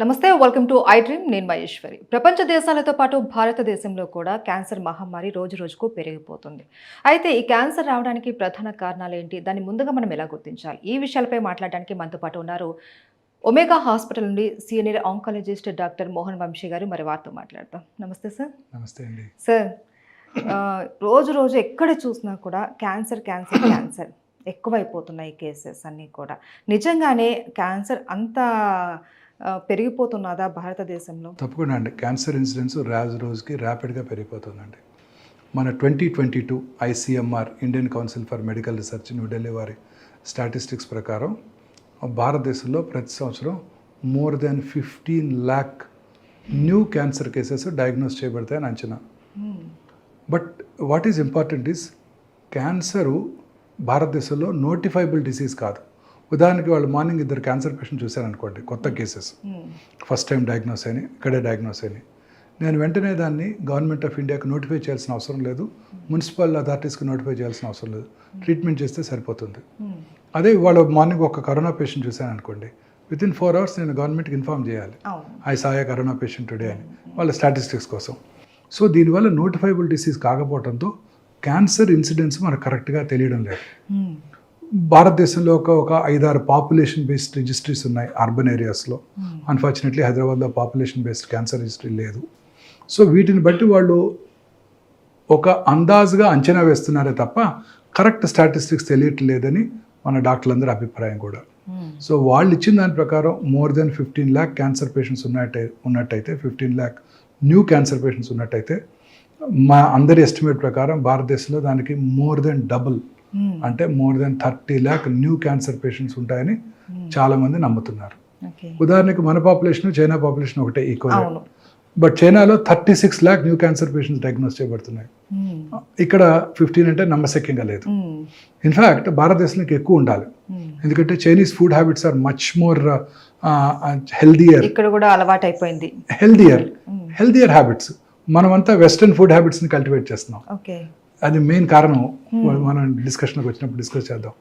నమస్తే, welcome to I dream. నేను మహేశ్వరి. ప్రపంచ దేశాలతో పాటు భారతదేశంలో కూడా క్యాన్సర్ మహమ్మారి రోజు రోజుకు పెరిగిపోతుంది. అయితే ఈ క్యాన్సర్ రావడానికి ప్రధాన కారణాలు ఏంటి, దాన్ని ముందుగా మనం ఎలా గుర్తించాలి, ఈ విషయాలపై మాట్లాడడానికి మనతో పాటు ఉన్నారు ఒమేగా హాస్పిటల్ నుండి senior oncologist doctor Mohan Vamsi గారు. మరి వారితో మాట్లాడతాం. నమస్తే సార్. నమస్తే అండి. సార్, రోజు రోజు ఎక్కడ చూసినా కూడా క్యాన్సర్ క్యాన్సర్ క్యాన్సర్ ఎక్కువైపోతున్నాయి కేసెస్ అన్నీ కూడా. నిజంగానే క్యాన్సర్ అంత పెరిగిపోతున్నదా భారతదేశంలో? తప్పకుండా అండి. క్యాన్సర్ ఇన్సిడెన్స్ రోజుకి ర్యాపిడ్గా పెరిగిపోతుందండి. మన 2022 ICMR Indian council for medical research New Delhi వారి స్టాటిస్టిక్స్ ప్రకారం భారతదేశంలో ప్రతి సంవత్సరం more than 15 lakh new cancer cases diagnose చేయబడతాయని అంచనా. But what is important is cancer భారతదేశంలో నోటిఫైబుల్ డిసీజ్ కాదు. ఉదాహరణకి వాళ్ళు మార్నింగ్ ఇద్దరు క్యాన్సర్ పేషెంట్ చూశారనుకోండి, కొత్త కేసెస్ ఫస్ట్ టైం డయాగ్నోస్ అయినాయి, ఇక్కడే డయాగ్నోస్ అయినాయి. నేను వెంటనే దాన్ని గవర్నమెంట్ ఆఫ్ ఇండియాకి నోటిఫై చేయాల్సిన అవసరం లేదు, మున్సిపల్ అథారిటీస్కి నోటిఫై చేయాల్సిన అవసరం లేదు, ట్రీట్మెంట్ చేస్తే సరిపోతుంది. అదే వాళ్ళు మార్నింగ్ ఒక కరోనా పేషెంట్ చూశాను అనుకోండి, వితిన్ 4 hours నేను గవర్నమెంట్కి ఇన్ఫార్మ్ చేయాలి, ఐ సాయ కరోనా పేషెంట్ టుడే అని, వాళ్ళ స్టాటిస్టిక్స్ కోసం. సో దీనివల్ల నోటిఫైబుల్ డిసీజ్ కాకపోవడంతో క్యాన్సర్ ఇన్సిడెన్స్ మనకు కరెక్ట్గా తెలియడం లేదు. భారతదేశంలో ఒక 5-6 పాపులేషన్ బేస్డ్ రిజిస్ట్రీస్ ఉన్నాయి అర్బన్ ఏరియాస్లో. అన్ఫార్చునేట్లీ హైదరాబాద్లో పాపులేషన్ బేస్డ్ క్యాన్సర్ రిజిస్ట్రీ లేదు. సో వీటిని బట్టి వాళ్ళు ఒక అందాజుగా అంచనా వేస్తున్నారే తప్ప కరెక్ట్ స్టాటిస్టిక్స్ తెలియట్లేదని మన డాక్టర్లందరి అభిప్రాయం కూడా. సో వాళ్ళు ఇచ్చిన దాని ప్రకారం more than 15 lakh cancer patients ఉన్నట్టయితే 15 lakh న్యూ క్యాన్సర్ పేషెంట్స్ ఉన్నట్టయితే మా అందరి ఎస్టిమేట్ ప్రకారం భారతదేశంలో దానికి మోర్ దెన్ డబుల్, అంటే more than 30 lakh new cancer patients ఉంటాయని చాలా మంది నమ్ముతున్నారు. ఉదాహరణకి మన పాపులేషన్ చైనా పాపులేషన్ ఒకటే ఈక్వల్, బట్ చైనాలో 36 lakh new cancer patients diagnose చేయబడుతున్నాయి. ఇక్కడ 15 అంటే నమ్మశక్యంగా లేదు. ఇన్ఫ్యాక్ట్ భారతదేశానికి ఎక్కువ ఉండాలి, ఎందుకంటే Chinese food habits are much more healthier. ఇక్కడ కూడా అలవాటు అయిపోయింది హెల్దియర్ హ్యాబిట్స్. మనమంతా వెస్టర్న్ ఫుడ్ హ్యాబిట్స్ని కల్టివేట్ చేస్తున్నాం. అది మెయిన్ కారణం. మనం డిస్కషన్కి వచ్చినప్పుడు డిస్కస్ చేద్దాం.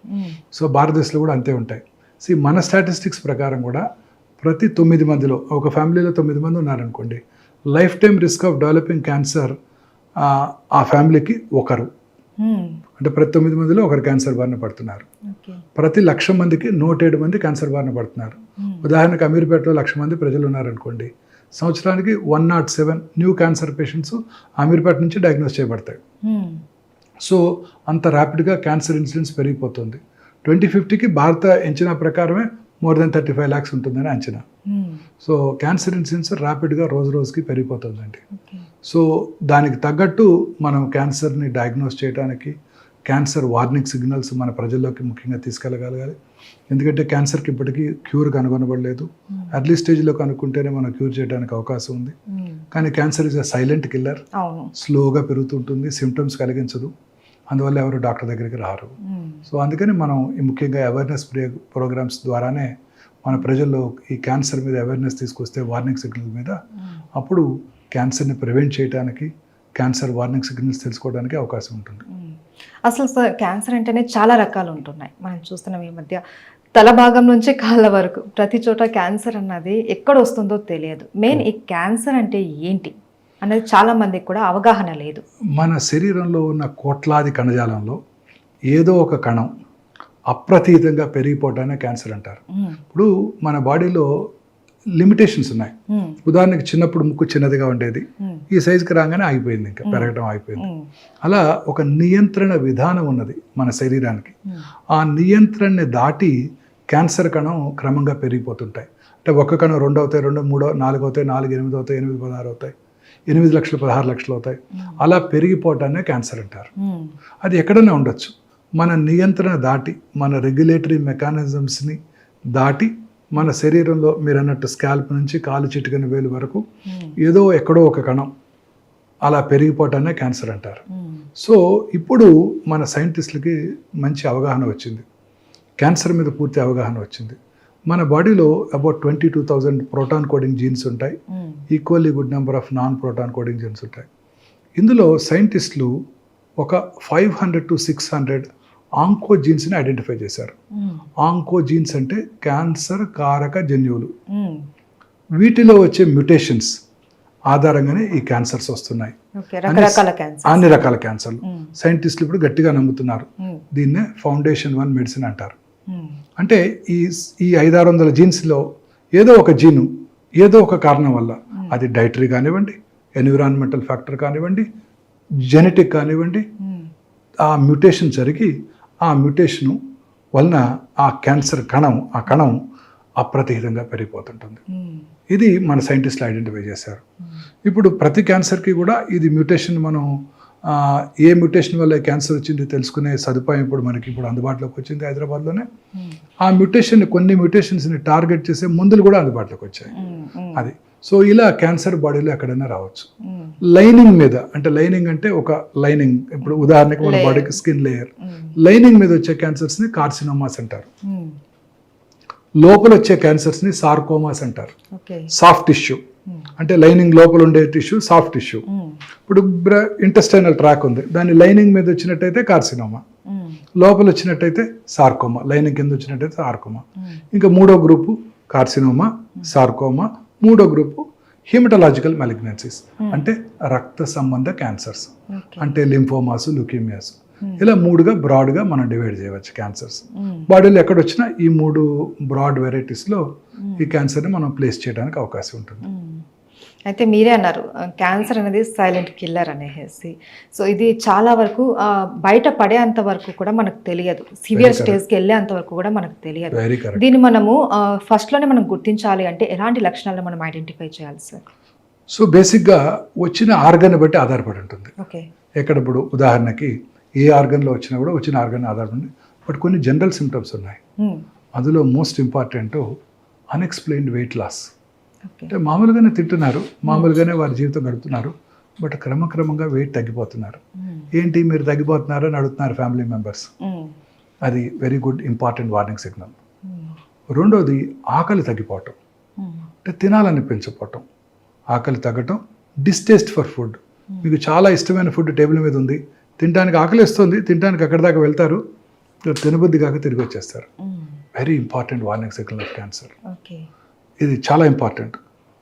సో భారతదేశంలో కూడా అంతే ఉంటాయి. మన స్టాటిస్టిక్స్ ప్రకారం కూడా ప్రతి 9 మందిలో, ఒక ఫ్యామిలీలో 9 మంది ఉన్నారనుకోండి, life time risk of developing cancer ఆ ఫ్యామిలీకి ఒకరు, అంటే ప్రతి 9 మందిలో ఒకరు క్యాన్సర్ బారిన పడుతున్నారు. ప్రతి 1,00,000 మందికి 107 మంది క్యాన్సర్ బారిన పడుతున్నారు. ఉదాహరణకు అమీర్పేటలో 1,00,000 మంది ప్రజలు ఉన్నారనుకోండి, సంవత్సరానికి 107 న్యూ క్యాన్సర్ పేషెంట్స్ అమీర్పేట నుంచి డయాగ్నోస్ చేయబడతాయి. సో అంత ర్యాపిడ్గా క్యాన్సర్ ఇన్సిడెన్స్ పెరిగిపోతుంది. 2050కి భారత అంచనా ప్రకారమే మోర్ దెన్ 35 lakhs ఉంటుందని అంచనా. సో క్యాన్సర్ ఇన్సిడెన్స్ ర్యాపిడ్గా రోజుకి పెరిగిపోతుందండి. సో దానికి తగ్గట్టు మనం క్యాన్సర్ని డయాగ్నోస్ చేయడానికి క్యాన్సర్ వార్నింగ్ సిగ్నల్స్ మన ప్రజల్లోకి ముఖ్యంగా తీసుకెళ్ళగలగాలి. ఎందుకంటే క్యాన్సర్కి ఇప్పటికీ క్యూర్ కనుగొనబడలేదు. ఎర్లీ స్టేజ్లో కనుక్కుంటేనే మనం క్యూర్ చేయడానికి అవకాశం ఉంది. కానీ cancer is a silent killer. స్లోగా పెరుగుతుంటుంది, సిమ్టమ్స్ కలిగించదు, అందువల్ల ఎవరు డాక్టర్ దగ్గరికి రారు. సో అందుకని మనం ముఖ్యంగా అవేర్నెస్ ప్రోగ్రామ్స్ ద్వారానే మన ప్రజల్లో ఈ క్యాన్సర్ మీద అవేర్నెస్ తీసుకొస్తే, వార్నింగ్ సిగ్నల్ మీద, అప్పుడు క్యాన్సర్ని ప్రివెంట్ చేయడానికి, క్యాన్సర్ వార్నింగ్ సిగ్నల్స్ తెలుసుకోవడానికి అవకాశం ఉంటుంది. అసలు సార్, క్యాన్సర్ అంటేనే చాలా రకాలు ఉంటున్నాయి. మనం చూస్తున్నాం ఈ మధ్య తల భాగం నుంచి కాళ్ళ వరకు ప్రతి చోట క్యాన్సర్ అన్నది ఎక్కడ వస్తుందో తెలియదు. మెయిన్ ఈ క్యాన్సర్ అంటే ఏంటి అనేది చాలా మందికి కూడా అవగాహన లేదు. మన శరీరంలో ఉన్న కోట్లాది కణజాలంలో ఏదో ఒక కణం అప్రతీతంగా పెరిగిపోవటానే క్యాన్సర్ అంటారు. ఇప్పుడు మన బాడీలో లిమిటేషన్స్ ఉన్నాయి. ఉదాహరణకి చిన్నప్పుడు ముక్కు చిన్నదిగా ఉండేది, ఈ సైజుకి రాగానే ఆగిపోయింది, ఇంకా పెరగడం ఆగిపోయింది. అలా ఒక నియంత్రణ విధానం ఉన్నది మన శరీరానికి. ఆ నియంత్రణని దాటి క్యాన్సర్ కణం క్రమంగా పెరిగిపోతుంటాయి. అంటే ఒక్క కణం 2 అవుతాయి, 2, 3, 4 అవుతాయి, 4, 8 అవుతాయి, 8, 16 అవుతాయి, 8 లక్షలు 16 లక్షలు అవుతాయి. అలా పెరిగిపోవటాన్ని క్యాన్సర్ అంటారు. అది ఎక్కడైనా ఉండొచ్చు. మన నియంత్రణ దాటి, మన రెగ్యులేటరీ మెకానిజమ్స్ని దాటి మన శరీరంలో మీరు అన్నట్టు స్కాల్ప్ నుంచి కాలు చిటికన వేలు వరకు ఏదో ఎక్కడో ఒక కణం అలా పెరిగిపోవటాన్ని క్యాన్సర్ అంటారు. సో ఇప్పుడు మన సైంటిస్టులకి మంచి అవగాహన వచ్చింది, క్యాన్సర్ మీద పూర్తి అవగాహన వచ్చింది. మన బాడీలో అబౌట్ 22,000 ప్రోటాన్ కోడింగ్ జీన్స్ ఉంటాయి, equally good number of non proton coding jeans ఉంటాయి. ఇందులో సైంటిస్టులు ఒక 500 to 600 ఆంకోజీన్స్ని ఐడెంటిఫై చేశారు. ఆంకోజీన్స్ అంటే క్యాన్సర్ కారక జన్యువులు. వీటిలో వచ్చే మ్యుటేషన్స్ ఆధారంగానే ఈ క్యాన్సర్స్ వస్తున్నాయి. అన్ని రకాల క్యాన్సర్లు. సైంటిస్టులు ఇప్పుడు గట్టిగా నమ్ముతున్నారు. దీన్నే ఫౌండేషన్ 1 మెడిసిన్ అంటారు. అంటే ఈ 500-600 జీన్స్లో ఏదో ఒక జీను ఏదో ఒక కారణం వల్ల, అది డైటరీ కానివ్వండి, ఎన్విరాన్మెంటల్ ఫ్యాక్టర్ కానివ్వండి, జెనెటిక్ కానివ్వండి, ఆ మ్యుటేషన్ జరిగి ఆ మ్యుటేషను వలన ఆ క్యాన్సర్ కణం అప్రతిహితంగా పెరిగిపోతుంటుంది. ఇది మన సైంటిస్టులు ఐడెంటిఫై చేశారు. ఇప్పుడు ప్రతి క్యాన్సర్కి కూడా ఇది మ్యుటేషన్, మనం ఏ మ్యుటేషన్ వల్ల క్యాన్సర్ వచ్చింది తెలుసుకునే సదుపాయం ఇప్పుడు మనకి అందుబాటులోకి వచ్చింది హైదరాబాద్లోనే. ఆ కొన్ని మ్యుటేషన్స్ని టార్గెట్ చేసే మందులు కూడా అందుబాటులోకి వచ్చాయి. అది సో ఇలా క్యాన్సర్ బాడీలో ఎక్కడైనా రావచ్చు. లైనింగ్ మీద, అంటే లైనింగ్ అంటే ఒక లైనింగ్, ఇప్పుడు ఉదాహరణకి మన బాడీకి స్కిన్ లేయర్, లైనింగ్ మీద వచ్చే క్యాన్సర్స్ని కార్సినోమాస్ అంటారు. లోపల వచ్చే క్యాన్సర్స్ని సార్కోమాస్ అంటారు. సాఫ్ట్ టిష్యూ అంటే లైనింగ్ లోపల ఉండే టిష్యూ సాఫ్ట్ టిష్యూ. ఇప్పుడు ఇంటెస్టైనల్ ట్రాక్ ఉంది, దాని లైనింగ్ మీద వచ్చినట్టయితే కార్సినోమా, లోపల వచ్చినట్టయితే సార్కోమా, లైనింగ్ కింద వచ్చినట్టయితే సార్కోమా. ఇంకా 3వ గ్రూపు కార్సినోమా, సార్కోమా. 3వ గ్రూపు హిమటలాజికల్ మ్యాలిగ్నెన్సీస్ అంటే రక్త సంబంధ క్యాన్సర్స్, అంటే లింఫోమాస్, లుకీమియాస్. ఇలా 3గా బ్రాడ్గా మనం డివైడ్ చేయవచ్చు క్యాన్సర్స్. బాడీలో ఎక్కడొచ్చినా ఈ 3 బ్రాడ్ వెరైటీస్లో ఈ క్యాన్సర్ని మనం ప్లేస్ చేయడానికి అవకాశం ఉంటుంది. అయితే మీరే అన్నారు క్యాన్సర్ అనేది సైలెంట్ కిల్లర్ అనేసి. సో ఇది చాలా వరకు బయట పడేంత వరకు కూడా మనకు తెలియదు, సివియర్ స్టేజ్కి వెళ్ళేంత వరకు కూడా మనకు తెలియదు. దీన్ని మనము ఫస్ట్లోనే మనం గుర్తించాలి అంటే ఎలాంటి లక్షణాలను మనం ఐడెంటిఫై చేయాలి సార్? సో బేసిక్గా వచ్చిన ఆర్గన్ బట్టి ఆధారపడి ఉంటుంది. ఓకే, ఎక్కడ ఇప్పుడు ఉదాహరణకి ఏ ఆర్గన్లో వచ్చినా కూడా వచ్చిన ఆర్గన్ ఆధారపడి, బట్ కొన్ని జనరల్ సిమ్టమ్స్ ఉన్నాయి. అందులో most important unexplained weight loss. అంటే మామూలుగానే తింటున్నారు, మామూలుగానే వారి జీవితం గడుపుతున్నారు, బట్ క్రమక్రమంగా వెయిట్ తగ్గిపోతున్నారు. ఏంటి మీరు తగ్గిపోతున్నారు అని అడుగుతున్నారు ఫ్యామిలీ మెంబర్స్. అది very good important warning signal. రెండోది ఆకలి తగ్గిపోవటం, అంటే తినాలనిపించకపోవటం, ఆకలి తగ్గటం, డిస్టేస్ట్ ఫర్ ఫుడ్. మీకు చాలా ఇష్టమైన ఫుడ్ టేబుల్ మీద ఉంది, తినడానికి ఆకలి వస్తుంది, తినడానికి అక్కడి దాకా వెళ్తారు, తినబుద్ధి కాక తిరిగి వచ్చేస్తారు. Very important warning signal of cancer. ఇది చాలా ఇంపార్టెంట్.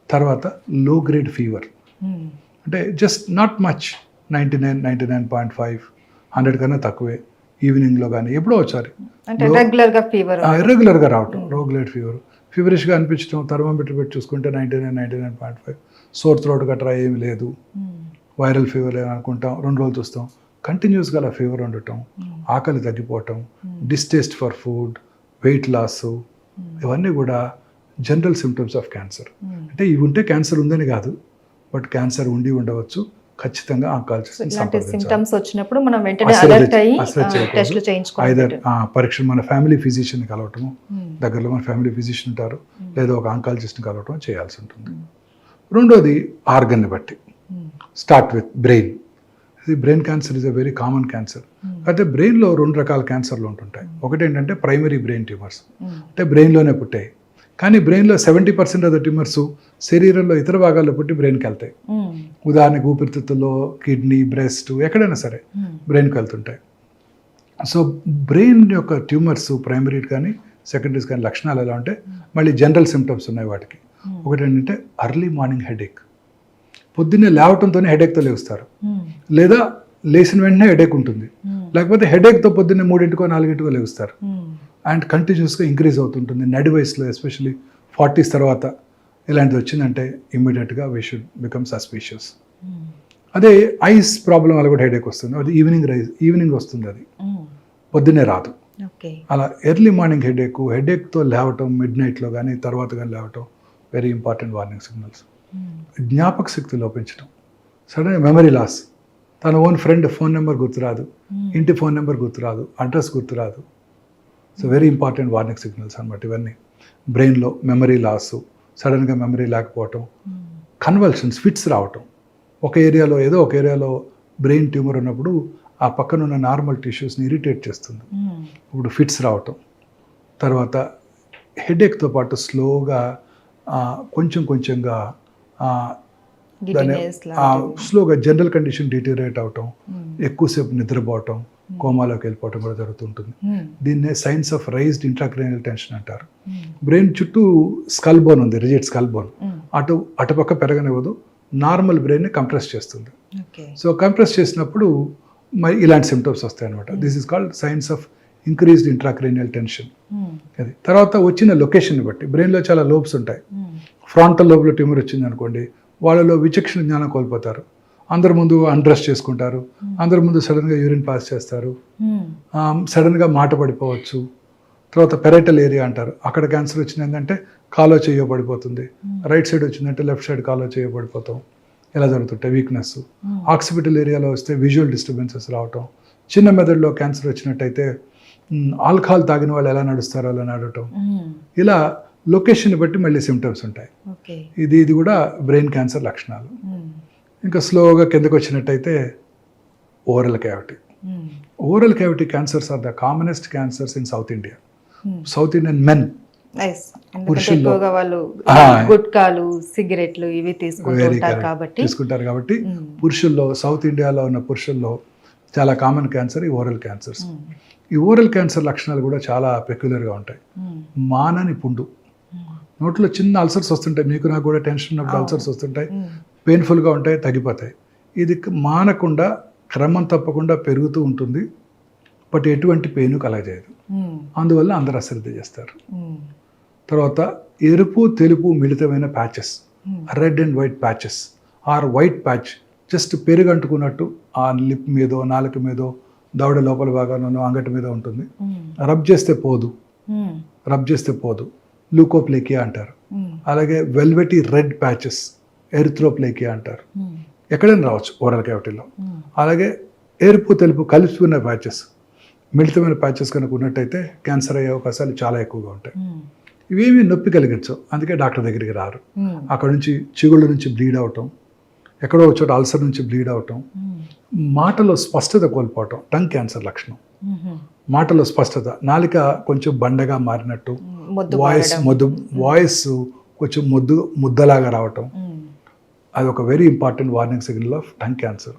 తర్వాత లో గ్రేడ్ ఫీవర్, అంటే జస్ట్ నాట్ మచ్, 99, 99.5, 100 కన్నా తక్కువే, ఈవినింగ్లో కానీ ఎప్పుడో ఒకసారి ఇర్రెగ్యులర్గా రావటం, లో గ్రేడ్ ఫీవర్, ఫీవరిష్గా అనిపించడం, థర్మోమీటర్ పెట్టి చూసుకుంటే 99, 99.5, సోర్ థ్రోట్ గట్రా ఏమి లేదు, వైరల్ ఫీవర్ అనుకుంటాం, 2 రోజులు చూస్తాం, కంటిన్యూస్గా అలా ఫీవర్ ఉండటం, ఆకలి తగ్గిపోవటం, distaste for food, weight loss, ఇవన్నీ కూడా జనరల్ సిమ్టమ్స్ ఆఫ్ క్యాన్సర్. అంటే ఇవి ఉంటే క్యాన్సర్ ఉందని కాదు, బట్ క్యాన్సర్ ఉండి ఉండవచ్చు. ఖచ్చితంగా సిమ్టమ్స్ వచ్చినప్పుడు మనం వెంటనే అలర్ట్ అయ్యి టెస్టులు చేయించుకోవాలి. ఐదర్ పరీక్ష మన ఫ్యామిలీ ఫిజిషియన్ని కలవటము, దగ్గరలో మన ఫ్యామిలీ ఫిజిషియన్ ఉంటారు, లేదా ఒక ఆంకాలజిస్ట్ని కలవటం చేయాల్సి ఉంటుంది. రెండోది ఆర్గన్ని బట్టి. Start with brain. ఇది brain cancer is a very common cancer. అయితే బ్రెయిన్లో 2 రకాల క్యాన్సర్లు ఉంటుంటాయి. ఒకటి ఏంటంటే ప్రైమరీ బ్రెయిన్ ట్యూమర్స్, అంటే బ్రెయిన్లోనే పుట్టాయి. కానీ బ్రెయిన్లో 70% ఆఫ్ ద ట్యూమర్స్ శరీరంలో ఇతర భాగాల్లో పుట్టి బ్రెయిన్కి వెళ్తాయి. ఉదాహరణకు ఊపిరితిత్తుల్లో, కిడ్నీ, బ్రెస్ట్, ఎక్కడైనా సరే బ్రెయిన్కి వెళ్తుంటాయి. సో బ్రెయిన్ యొక్క ట్యూమర్స్ ప్రైమరీ కానీ సెకండరీస్ కానీ లక్షణాలు ఎలా ఉంటే మళ్ళీ జనరల్ సిమ్టమ్స్ ఉన్నాయి వాటికి. ఒకటి ఏంటంటే అర్లీ మార్నింగ్ హెడేక్, పొద్దున్నే లేవటంతోనే హెడేక్తో లేస్తారు, లేదా లేచిన వెంటనే హెడేక్ ఉంటుంది, లేకపోతే హెడేక్తో పొద్దున్నే 3 4 లేస్తారు, అండ్ కంటిన్యూస్గా ఇంక్రీజ్ అవుతుంటుంది. నడి వయసులో ఎస్పెషలీ 40s తర్వాత ఇలాంటిది వచ్చిందంటే ఇమ్మీడియట్గా వీ షుడ్ బికమ్ సస్పీషియస్. అదే ఐస్ ప్రాబ్లం వల్ల కూడా హెడేక్ వస్తుంది, అది ఈవినింగ్ వస్తుంది, అది పొద్దున్నే రాదు. అలా ఎర్లీ మార్నింగ్ హెడేక్తో లేవటం, మిడ్ నైట్లో కానీ తర్వాత కానీ లేవటం వెరీ ఇంపార్టెంట్ వార్నింగ్ సిగ్నల్స్. జ్ఞాపక శక్తి లోపించడం, సడన్ మెమరీ లాస్, తన ఓన్ ఫ్రెండ్ ఫోన్ నెంబర్ గుర్తురాదు, ఇంటి ఫోన్ నెంబర్ గుర్తురాదు, అడ్రస్ గుర్తురాదు. So very important warning signals అనమాట ఇవన్నీ. బ్రెయిన్లో మెమరీ లాస్, సడన్గా మెమరీ లేకపోవటం, కన్వల్షన్స్, ఫిట్స్ రావటం. ఒక ఏరియాలో బ్రెయిన్ ట్యూమర్ ఉన్నప్పుడు ఆ పక్కన ఉన్న నార్మల్ టిష్యూస్ని ఇరిటేట్ చేస్తుంది, ఇప్పుడు ఫిట్స్ రావటం. తర్వాత హెడేక్తో పాటు స్లోగా కొంచెంగా దాని స్లోగా జనరల్ కండిషన్ డిటీరియేట్ అవటం, ఎక్కువసేపు నిద్రపోవటం, కోమాలోకి వెళ్ళిపోవటం కూడా జరుగుతుంటుంది. దీన్నే science of raised intracranial tension అంటారు. బ్రెయిన్ చుట్టూ స్కల్ బోన్ ఉంది, రిజిడ్ స్కల్ బోన్, అటుపక్క పెరగనివ్వదు, నార్మల్ బ్రెయిన్ని కంప్రెస్ చేస్తుంది. సో కంప్రెస్ చేసినప్పుడు మరి ఇలాంటి సిమ్టమ్స్ వస్తాయి అనమాట. This is called science of increased intracranial tension. అది తర్వాత వచ్చిన లొకేషన్ బట్టి బ్రెయిన్లో చాలా లోబ్స్ ఉంటాయి. ఫ్రాంటల్ లోబ్లో ట్యూమర్ వచ్చింది అనుకోండి, వాళ్ళలో విచక్షణ జ్ఞానం కోల్పోతారు, అందరి ముందు అన్డ్రెస్ చేసుకుంటారు, అందరి ముందు సడన్గా యూరిన్ పాస్ చేస్తారు, సడన్గా మాట పడిపోవచ్చు. తర్వాత పెరైటల్ ఏరియా అంటారు, అక్కడ క్యాన్సర్ వచ్చిందంటే కాలో చెయ్యో పడిపోతుంది, రైట్ సైడ్ వచ్చిందంటే లెఫ్ట్ సైడ్ కాలో చెయ్యో పడిపోతాం, ఇలా జరుగుతుంటాయి. వీక్నెస్. ఆక్సిపిటల్ ఏరియాలో వస్తే విజువల్ డిస్టర్బెన్సెస్ రావటం. చిన్న మెదడులో క్యాన్సర్ వచ్చినట్టయితే ఆల్కహాల్ తాగిన వాళ్ళు ఎలా నడుస్తారో అలా నడవటం. ఇలా లొకేషన్ బట్టి మళ్ళీ సిమ్టమ్స్ ఉంటాయి. ఇది కూడా బ్రెయిన్ క్యాన్సర్ లక్షణాలు. ఇంకా స్లోగా కిందకు వచ్చినట్టయితే oral cavity. Oral cavity cancers are the commonest cancers in south India. South Indian men పురుషుల్లో గుట్కాలు, సిగరెట్లు ఇవి తీసుకుంటారు కాబట్టి పురుషుల్లో, సౌత్ ఇండియాలో ఉన్న పురుషుల్లో చాలా కామన్ క్యాన్సర్ ఈ ఓరల్ క్యాన్సర్స్. ఈ ఓరల్ క్యాన్సర్ లక్షణాలు కూడా చాలా పెక్యులర్గా ఉంటాయి. మానని పుండు, నోట్లో చిన్న అల్సర్స్ వస్తుంటాయి, మీకు నాకు కూడా టెన్షన్ ఉన్నప్పుడు అల్సర్స్ వస్తుంటాయి, పెయిన్ఫుల్గా ఉంటాయి, తగ్గిపోతాయి. ఇది మానకుండా క్రమం తప్పకుండా పెరుగుతూ ఉంటుంది, బట్ ఎటువంటి పెయిన్ కలగజేయదు. అందువల్ల అందరూ అశ్రద్ధ చేస్తారు. తర్వాత ఎరుపు తెలుపు మిళితమైన patches, red and white patches or white patch, just పెరుగు అంటుకున్నట్టు ఆ లిప్ మీదో, నాలుక మీదో, దవడ లోపల భాగానో, అంగటి మీద ఉంటుంది. రబ్ చేస్తే పోదు, లూకోప్లేకియా అంటారు. అలాగే వెల్వెటీ రెడ్ ప్యాచెస్, ఎరిథ్రోప్లేకియా అంటారు. ఎక్కడైనా రావచ్చు ఓరల్ క్యావిటీలో. అలాగే ఎరుపు తెలుపు కలిసిపోయిన ప్యాచెస్, మిళితమైన ప్యాచెస్ కనుక ఉన్నట్టయితే క్యాన్సర్ అయ్యే అవకాశాలు చాలా ఎక్కువగా ఉంటాయి. ఇవేమీ నొప్పి కలిగించవు, అందుకే డాక్టర్ దగ్గరికి రారు. అక్కడ నుంచి చిగుళ్ళ నుంచి బ్లీడ్ అవటం, ఎక్కడో చోట అల్సర్ నుంచి బ్లీడ్ అవటం, మాటలో స్పష్టత కోల్పోవటం టంగ్ క్యాన్సర్ లక్షణం. మాటలో స్పష్టత, నాలిక కొంచెం బండగా మారినట్టు, వాయిస్ కొంచెం ముద్దలాగా రావటం, అది ఒక very important warning signal of tongue cancer.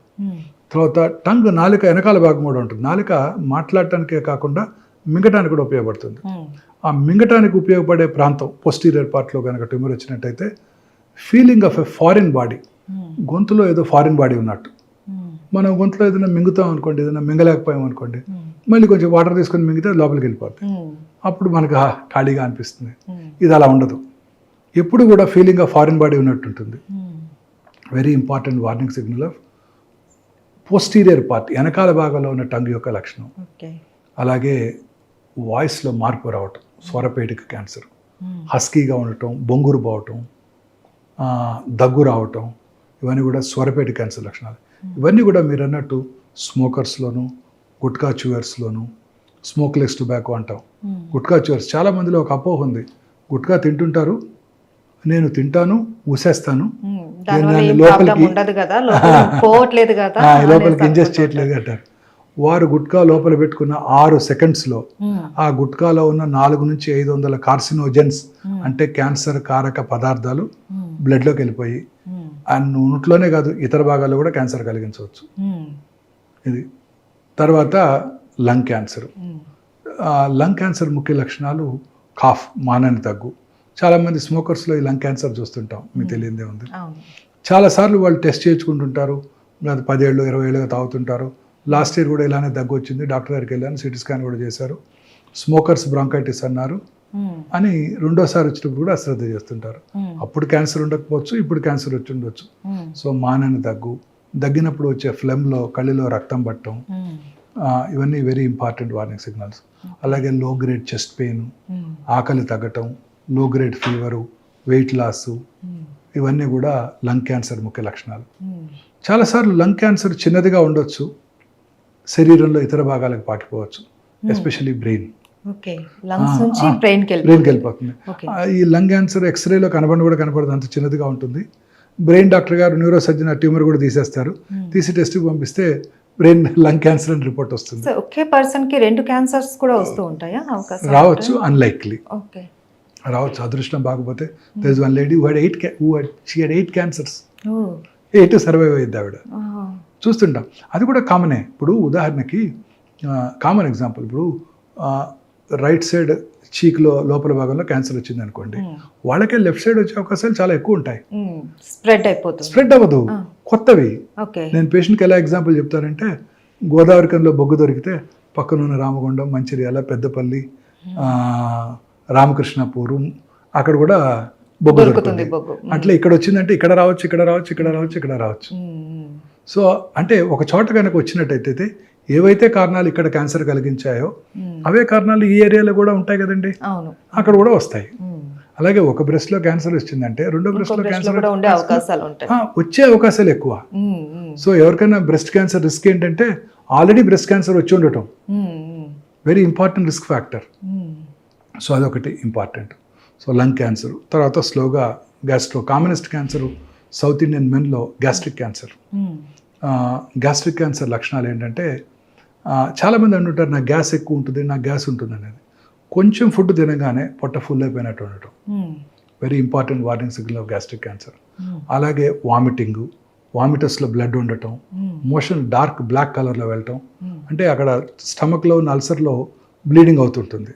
తర్వాత టంగ్, నాలిక వెనకాల భాగం కూడా ఉంటుంది. నాలిక మాట్లాడటానికే కాకుండా మింగటానికి కూడా ఉపయోగపడుతుంది. ఆ మింగటానికి ఉపయోగపడే ప్రాంతం పోస్టీరియర్ పార్ట్లో కనుక ట్యూమర్ వచ్చినట్టయితే feeling of a foreign body, గొంతులో ఏదో ఫారిన్ బాడీ ఉన్నట్టు. మనం గొంతులో ఏదైనా మింగుతాం అనుకోండి, ఏదైనా మింగలేకపోయాం అనుకోండి, మళ్ళీ కొంచెం వాటర్ తీసుకొని మింగితే లోపలికి వెళ్ళిపోతుంది, అప్పుడు మనకు ఖాళీగా అనిపిస్తుంది. ఇది అలా ఉండదు, ఎప్పుడు కూడా ఫీలింగ్ ఆఫ్ ఫారిన్ బాడీ ఉన్నట్టు ఉంటుంది. Very important warning signal of posterior part, వెనకాల భాగంలో ఉన్న టంగ్ యొక్క లక్షణం. అలాగే వాయిస్లో మార్పు రావటం, స్వరపేటిక క్యాన్సర్, హస్కీగా ఉండటం, బొంగురు పోవటం, దగ్గు రావటం, ఇవన్నీ కూడా స్వరపేటి క్యాన్సర్ లక్షణాలు. ఇవన్నీ కూడా మీరు అన్నట్టు స్మోకర్స్లోను, గుట్కా చ్యూయర్స్లోను, స్మోక్లెస్ టొబాకో అంటాం. గుట్కా చ్యూయర్స్ చాలా మందిలో ఒక అపోహ ఉంది, గుట్కా తింటుంటారు, నేను తింటాను ఊసేస్తాను, లోపలికి ఇంజెస్ట్ చేయట్లేదు అంటారు. వారు గుట్కా లోపల పెట్టుకున్న 6 సెకండ్స్లో ఆ గుట్కాలో ఉన్న 400 నుంచి 500 కార్సినోజెన్స్ అంటే క్యాన్సర్ కారక పదార్థాలు బ్లడ్లోకి వెళ్ళిపోయి ఆ నోట్లోనే కాదు ఇతర భాగాల్లో కూడా క్యాన్సర్ కలిగించవచ్చు. ఇది తర్వాత లంగ్ క్యాన్సర్. లంగ్ క్యాన్సర్ ముఖ్య లక్షణాలు కాఫ్, మానని దగ్గు. చాలామంది స్మోకర్స్లో ఈ లంగ్ క్యాన్సర్ చూస్తుంటాం, మీకు తెలియదే ఉంది. చాలాసార్లు వాళ్ళు టెస్ట్ చేయించుకుంటుంటారు, 10 ఏళ్ళు 20 ఏళ్ళుగా తాగుతుంటారు. లాస్ట్ ఇయర్ కూడా ఇలానే దగ్గు వచ్చింది, డాక్టర్ దగ్గరికి వెళ్ళాను, సిటీ స్కాన్ కూడా చేశారు, స్మోకర్స్ బ్రాంకైటిస్ అన్నారు అని రెండోసారి వచ్చినప్పుడు కూడా అశ్రద్ధ చేస్తుంటారు. అప్పుడు క్యాన్సర్ ఉండకపోవచ్చు, ఇప్పుడు క్యాన్సర్ వచ్చి ఉండొచ్చు. సో మానని దగ్గు, దగ్గినప్పుడు వచ్చే ఫ్లెమ్లో కళ్ళలో రక్తం పట్టడం, ఇవన్నీ వెరీ ఇంపార్టెంట్ వార్నింగ్ సిగ్నల్స్. అలాగే లో గ్రేడ్ చెస్ట్ పెయిన్, ఆకలి తగ్గటం, లో గ్రేడ్ ఫీవరు, వెయిట్ లాస్, ఇవన్నీ కూడా లంగ్ క్యాన్సర్ ముఖ్య లక్షణాలు. చాలాసార్లు లంగ్ క్యాన్సర్ చిన్నదిగా ఉండొచ్చు, శరీరంలో ఇతర భాగాలకు పాకిపోవచ్చు, ఎస్పెషల్లీ బ్రెయిన్. బ్రెయిన్కి వెళ్ళిపోతుంది. ఈ లంగ్ క్యాన్సర్ ఎక్స్రేలో కనపడదు, అంత చిన్నదిగా ఉంటుంది. బ్రెయిన్ డాక్టర్ గారు, న్యూరో సర్జన్ ఆ ట్యూమర్ కూడా తీసేస్తారు, తీసి టెస్ట్కి పంపిస్తే బ్రెయిన్ లంగ్ క్యాన్సర్ అని రిపోర్ట్ వస్తుంది. ఒకే పర్సన్కి 2 క్యాన్సర్స్ కూడా వస్తూ ఉంటాయా? రావచ్చు, అన్లైక్లీ రావచ్చు. అదృష్టం బాగపోతే there is one lady who had 8 cancers. 8 survive అయ్యింది ఆవిడ. చూస్తుంటాం, అది కూడా కామనే. ఇప్పుడు ఉదాహరణకి కామన్ ఎగ్జాంపుల్ ఇప్పుడు రైట్ సైడ్ చీక్లో లోపల భాగంలో క్యాన్సర్ వచ్చింది అనుకోండి, వాళ్ళకే లెఫ్ట్ సైడ్ వచ్చే అవకాశాలు చాలా ఎక్కువ ఉంటాయి. స్ప్రెడ్ అవ్వదు, కొత్తవి. నేను పేషెంట్కి ఎలా ఎగ్జాంపుల్ చెప్తానంటే, గోదావరికంలో బొగ్గు దొరికితే పక్కన ఉన్న రామగుండం, మంచిర్యాల, పెద్దపల్లి, రామకృష్ణపూరు అక్కడ కూడా బొగ్గు దొరుకుతుంది. అట్లా ఇక్కడ వచ్చిందంటే ఇక్కడ రావచ్చు, ఇక్కడ రావచ్చు, ఇక్కడ రావచ్చు, ఇక్కడ రావచ్చు. సో అంటే ఒక చోట కనుక వచ్చినట్టయితే ఏవైతే కారణాలు ఇక్కడ క్యాన్సర్ కలిగించాయో అవే కారణాలు ఈ ఏరియాలో కూడా ఉంటాయి కదండి, అక్కడ కూడా వస్తాయి. అలాగే ఒక బ్రెస్ట్ లో క్యాన్సర్ వచ్చిందంటే రెండో బ్రెస్ట్ లో క్యాన్సర్ వచ్చే అవకాశాలు ఎక్కువ. సో ఎవరికైనా బ్రెస్ట్ క్యాన్సర్ రిస్క్ ఏంటంటే ఆల్రెడీ బ్రెస్ట్ క్యాన్సర్ వచ్చి ఉండటం, very important risk factor. So అదొకటి ఇంపార్టెంట్. సో లంగ్ క్యాన్సర్, తర్వాత స్లోగా gastro. Commonest cancer south Indian మెన్లో గ్యాస్ట్రిక్ క్యాన్సర్. గ్యాస్ట్రిక్ క్యాన్సర్ లక్షణాలు ఏంటంటే, చాలామంది అంటుంటారు నాకు గ్యాస్ ఎక్కువ ఉంటుంది, నాకు గ్యాస్ ఉంటుంది అనేది. కొంచెం ఫుడ్ తినగానే పొట్ట ఫుల్ అయిపోయినట్టు ఉండటం, very important warning signal of gastric cancer. అలాగే వామిటింగ్, వామిటర్స్లో బ్లడ్ ఉండటం, మోషన్ డార్క్ బ్లాక్ కలర్లో వెళ్ళటం, అంటే అక్కడ స్టమక్లో ఉన్న అల్సర్లో బ్లీడింగ్ అవుతుంటుంది.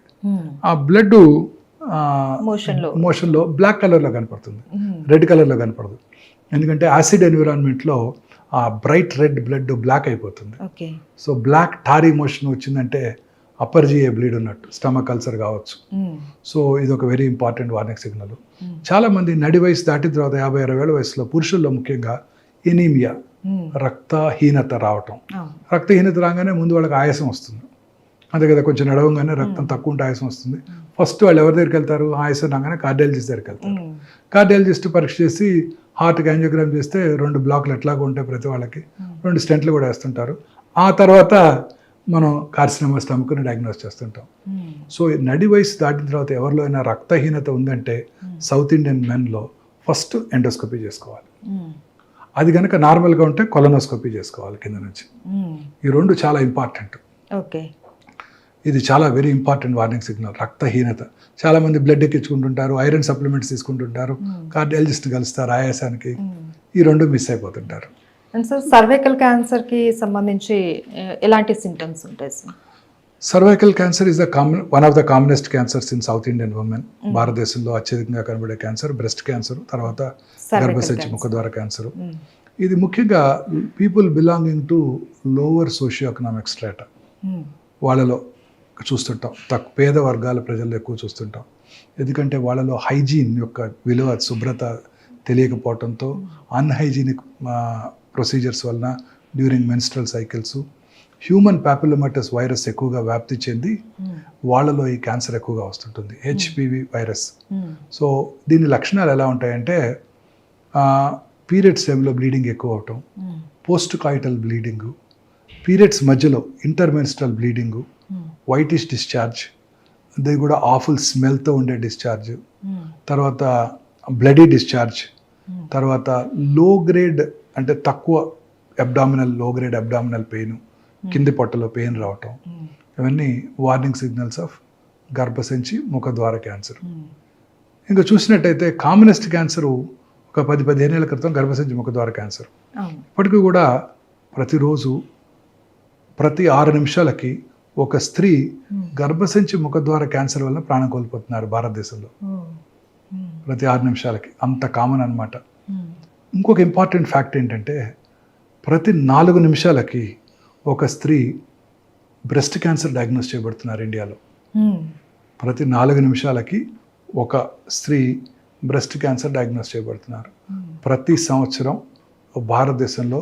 ఆ బ్లడ్ మోషన్లో బ్లాక్ కలర్లో కనపడుతుంది, రెడ్ కలర్లో కనపడదు. ఎందుకంటే యాసిడ్ ఎన్విరాన్మెంట్లో ఆ బ్రైట్ రెడ్ బ్లడ్ బ్లాక్ అయిపోతుంది. సో బ్లాక్ టారీ మోషన్ వచ్చిందంటే అప్పర్ జిఏ బ్లీడ్ ఉన్నట్టు, స్టమక్ అల్సర్ కావచ్చు. సో ఇది ఒక వెరీ ఇంపార్టెంట్ వార్నింగ్ సిగ్నల్. చాలామంది నడి వయసు దాటిన తర్వాత 50-60 ఏళ్ళ వయసులో పురుషుల్లో ముఖ్యంగా ఎనీమియా, రక్తహీనత రావటం. రక్తహీనత రాగానే ముందు వాళ్ళకి ఆయాసం వస్తుంది, అంతే కదా, కొంచెం నడవంగానే రక్తం తక్కువ ఉంటే ఆయాసం వస్తుంది. ఫస్ట్ వాళ్ళు ఎవరి దగ్గరికి వెళ్తారు, ఆయాసం రాగానే కార్డియాలజిస్ట్ దగ్గరికి వెళ్తారు. కార్డియాలజిస్ట్ పరీక్ష చేసి హార్ట్కి యాంజియోగ్రామ్ చేస్తే 2 బ్లాక్లు ఎట్లాగో ఉంటాయి ప్రతి వాళ్ళకి, 2 స్టెంట్లు కూడా వేస్తుంటారు. ఆ తర్వాత మనం కార్సినోమా స్టమక్ని డయాగ్నోస్ చేస్తుంటాం. సో నడి వయసు దాటిన తర్వాత ఎవరిలో అయినా రక్తహీనత ఉందంటే సౌత్ ఇండియన్ మెన్లో ఫస్ట్ ఎండోస్కోపీ చేసుకోవాలి. అది కనుక నార్మల్గా ఉంటే కొలనోస్కోపీ చేసుకోవాలి కింద నుంచి. ఈ 2 చాలా ఇంపార్టెంట్. ఇది చాలా వెరీ ఇంపార్టెంట్ వార్నింగ్ సిగ్నల్. రక్తహీనత, చాలామంది బ్లడ్ ఎక్కించుకుంటుంటారు, ఐరన్ సప్లిమెంట్స్ తీసుకుంటుంటారు, కార్డియాలజిస్ట్ కలుస్తారు ఆయాసానికి, ఈ 2 మిస్ అయిపోతుంటారు. అండ్ సార్, సర్వైకల్ క్యాన్సర్కి సంబంధించి ఎలాంటి సింటమ్స్ ఉంటాయి sir? Cervical cancer is one of the commonest cancers in south Indian women. భారతదేశంలో అత్యధికంగా కనబడే క్యాన్సర్ బ్రెస్ట్ క్యాన్సర్, తర్వాత గర్భసంచి ముఖద్వార క్యాన్సర్. ఇది ముఖ్యంగా people belonging to lower socio economic strata వాళ్ళలో చూస్తుంటాం, పేద వర్గాల ప్రజల్లో ఎక్కువ చూస్తుంటాం. ఎందుకంటే వాళ్ళలో హైజీన్ యొక్క విలువ, శుభ్రత తెలియకపోవడంతో అన్హైజీనిక్ ప్రొసీజర్స్ వలన during menstrual cycles human papillomatous virus ఎక్కువగా వ్యాప్తి చెంది వాళ్ళలో ఈ క్యాన్సర్ ఎక్కువగా వస్తుంటుంది, హెచ్పివి వైరస్. సో దీని లక్షణాలు ఎలా ఉంటాయంటే, పీరియడ్స్ టైంలో బ్లీడింగ్ ఎక్కువ అవటం, పోస్ట్ కాయిటల్ బ్లీడింగు, పీరియడ్స్ మధ్యలో ఇంటర్మెన్స్ట్రల్ బ్లీడింగు, వైటిష్ డిశ్చార్జ్, అది కూడా ఆఫుల్ స్మెల్తో ఉండే డిశ్చార్జ్, తర్వాత బ్లడీ డిశ్చార్జ్, తర్వాత లో గ్రేడ్ అంటే తక్కువ అబ్డామినల్, లో గ్రేడ్ అబ్డామినల్ పెయిన్, కింది పొట్టలో పెయిన్ రావటం, ఇవన్నీ వార్నింగ్ సిగ్నల్స్ ఆఫ్ గర్భసంచి ముఖద్వార క్యాన్సర్. ఇంకా చూసినట్టయితే కామనెస్ట్ క్యాన్సర్ ఒక 10-15 ఏళ్ల క్రితం గర్భసంచి ముఖద్వార క్యాన్సర్. ఇప్పటికీ కూడా ప్రతిరోజు ప్రతి 6 నిమిషాలకి ఒక స్త్రీ గర్భసంచి ముఖద్వార క్యాన్సర్ వల్ల ప్రాణం కోల్పోతున్నారు భారతదేశంలో. ప్రతి 6 నిమిషాలకి, అంత కామన్ అనమాట. ఇంకొక ఇంపార్టెంట్ ఫ్యాక్ట్ ఏంటంటే, ప్రతి 4 నిమిషాలకి ఒక స్త్రీ బ్రెస్ట్ క్యాన్సర్ డయాగ్నోస్ చేయబడుతున్నారు ఇండియాలో. ప్రతి 4 నిమిషాలకి ఒక స్త్రీ బ్రెస్ట్ క్యాన్సర్ డయాగ్నోస్ చేయబడుతున్నారు. ప్రతి సంవత్సరం భారతదేశంలో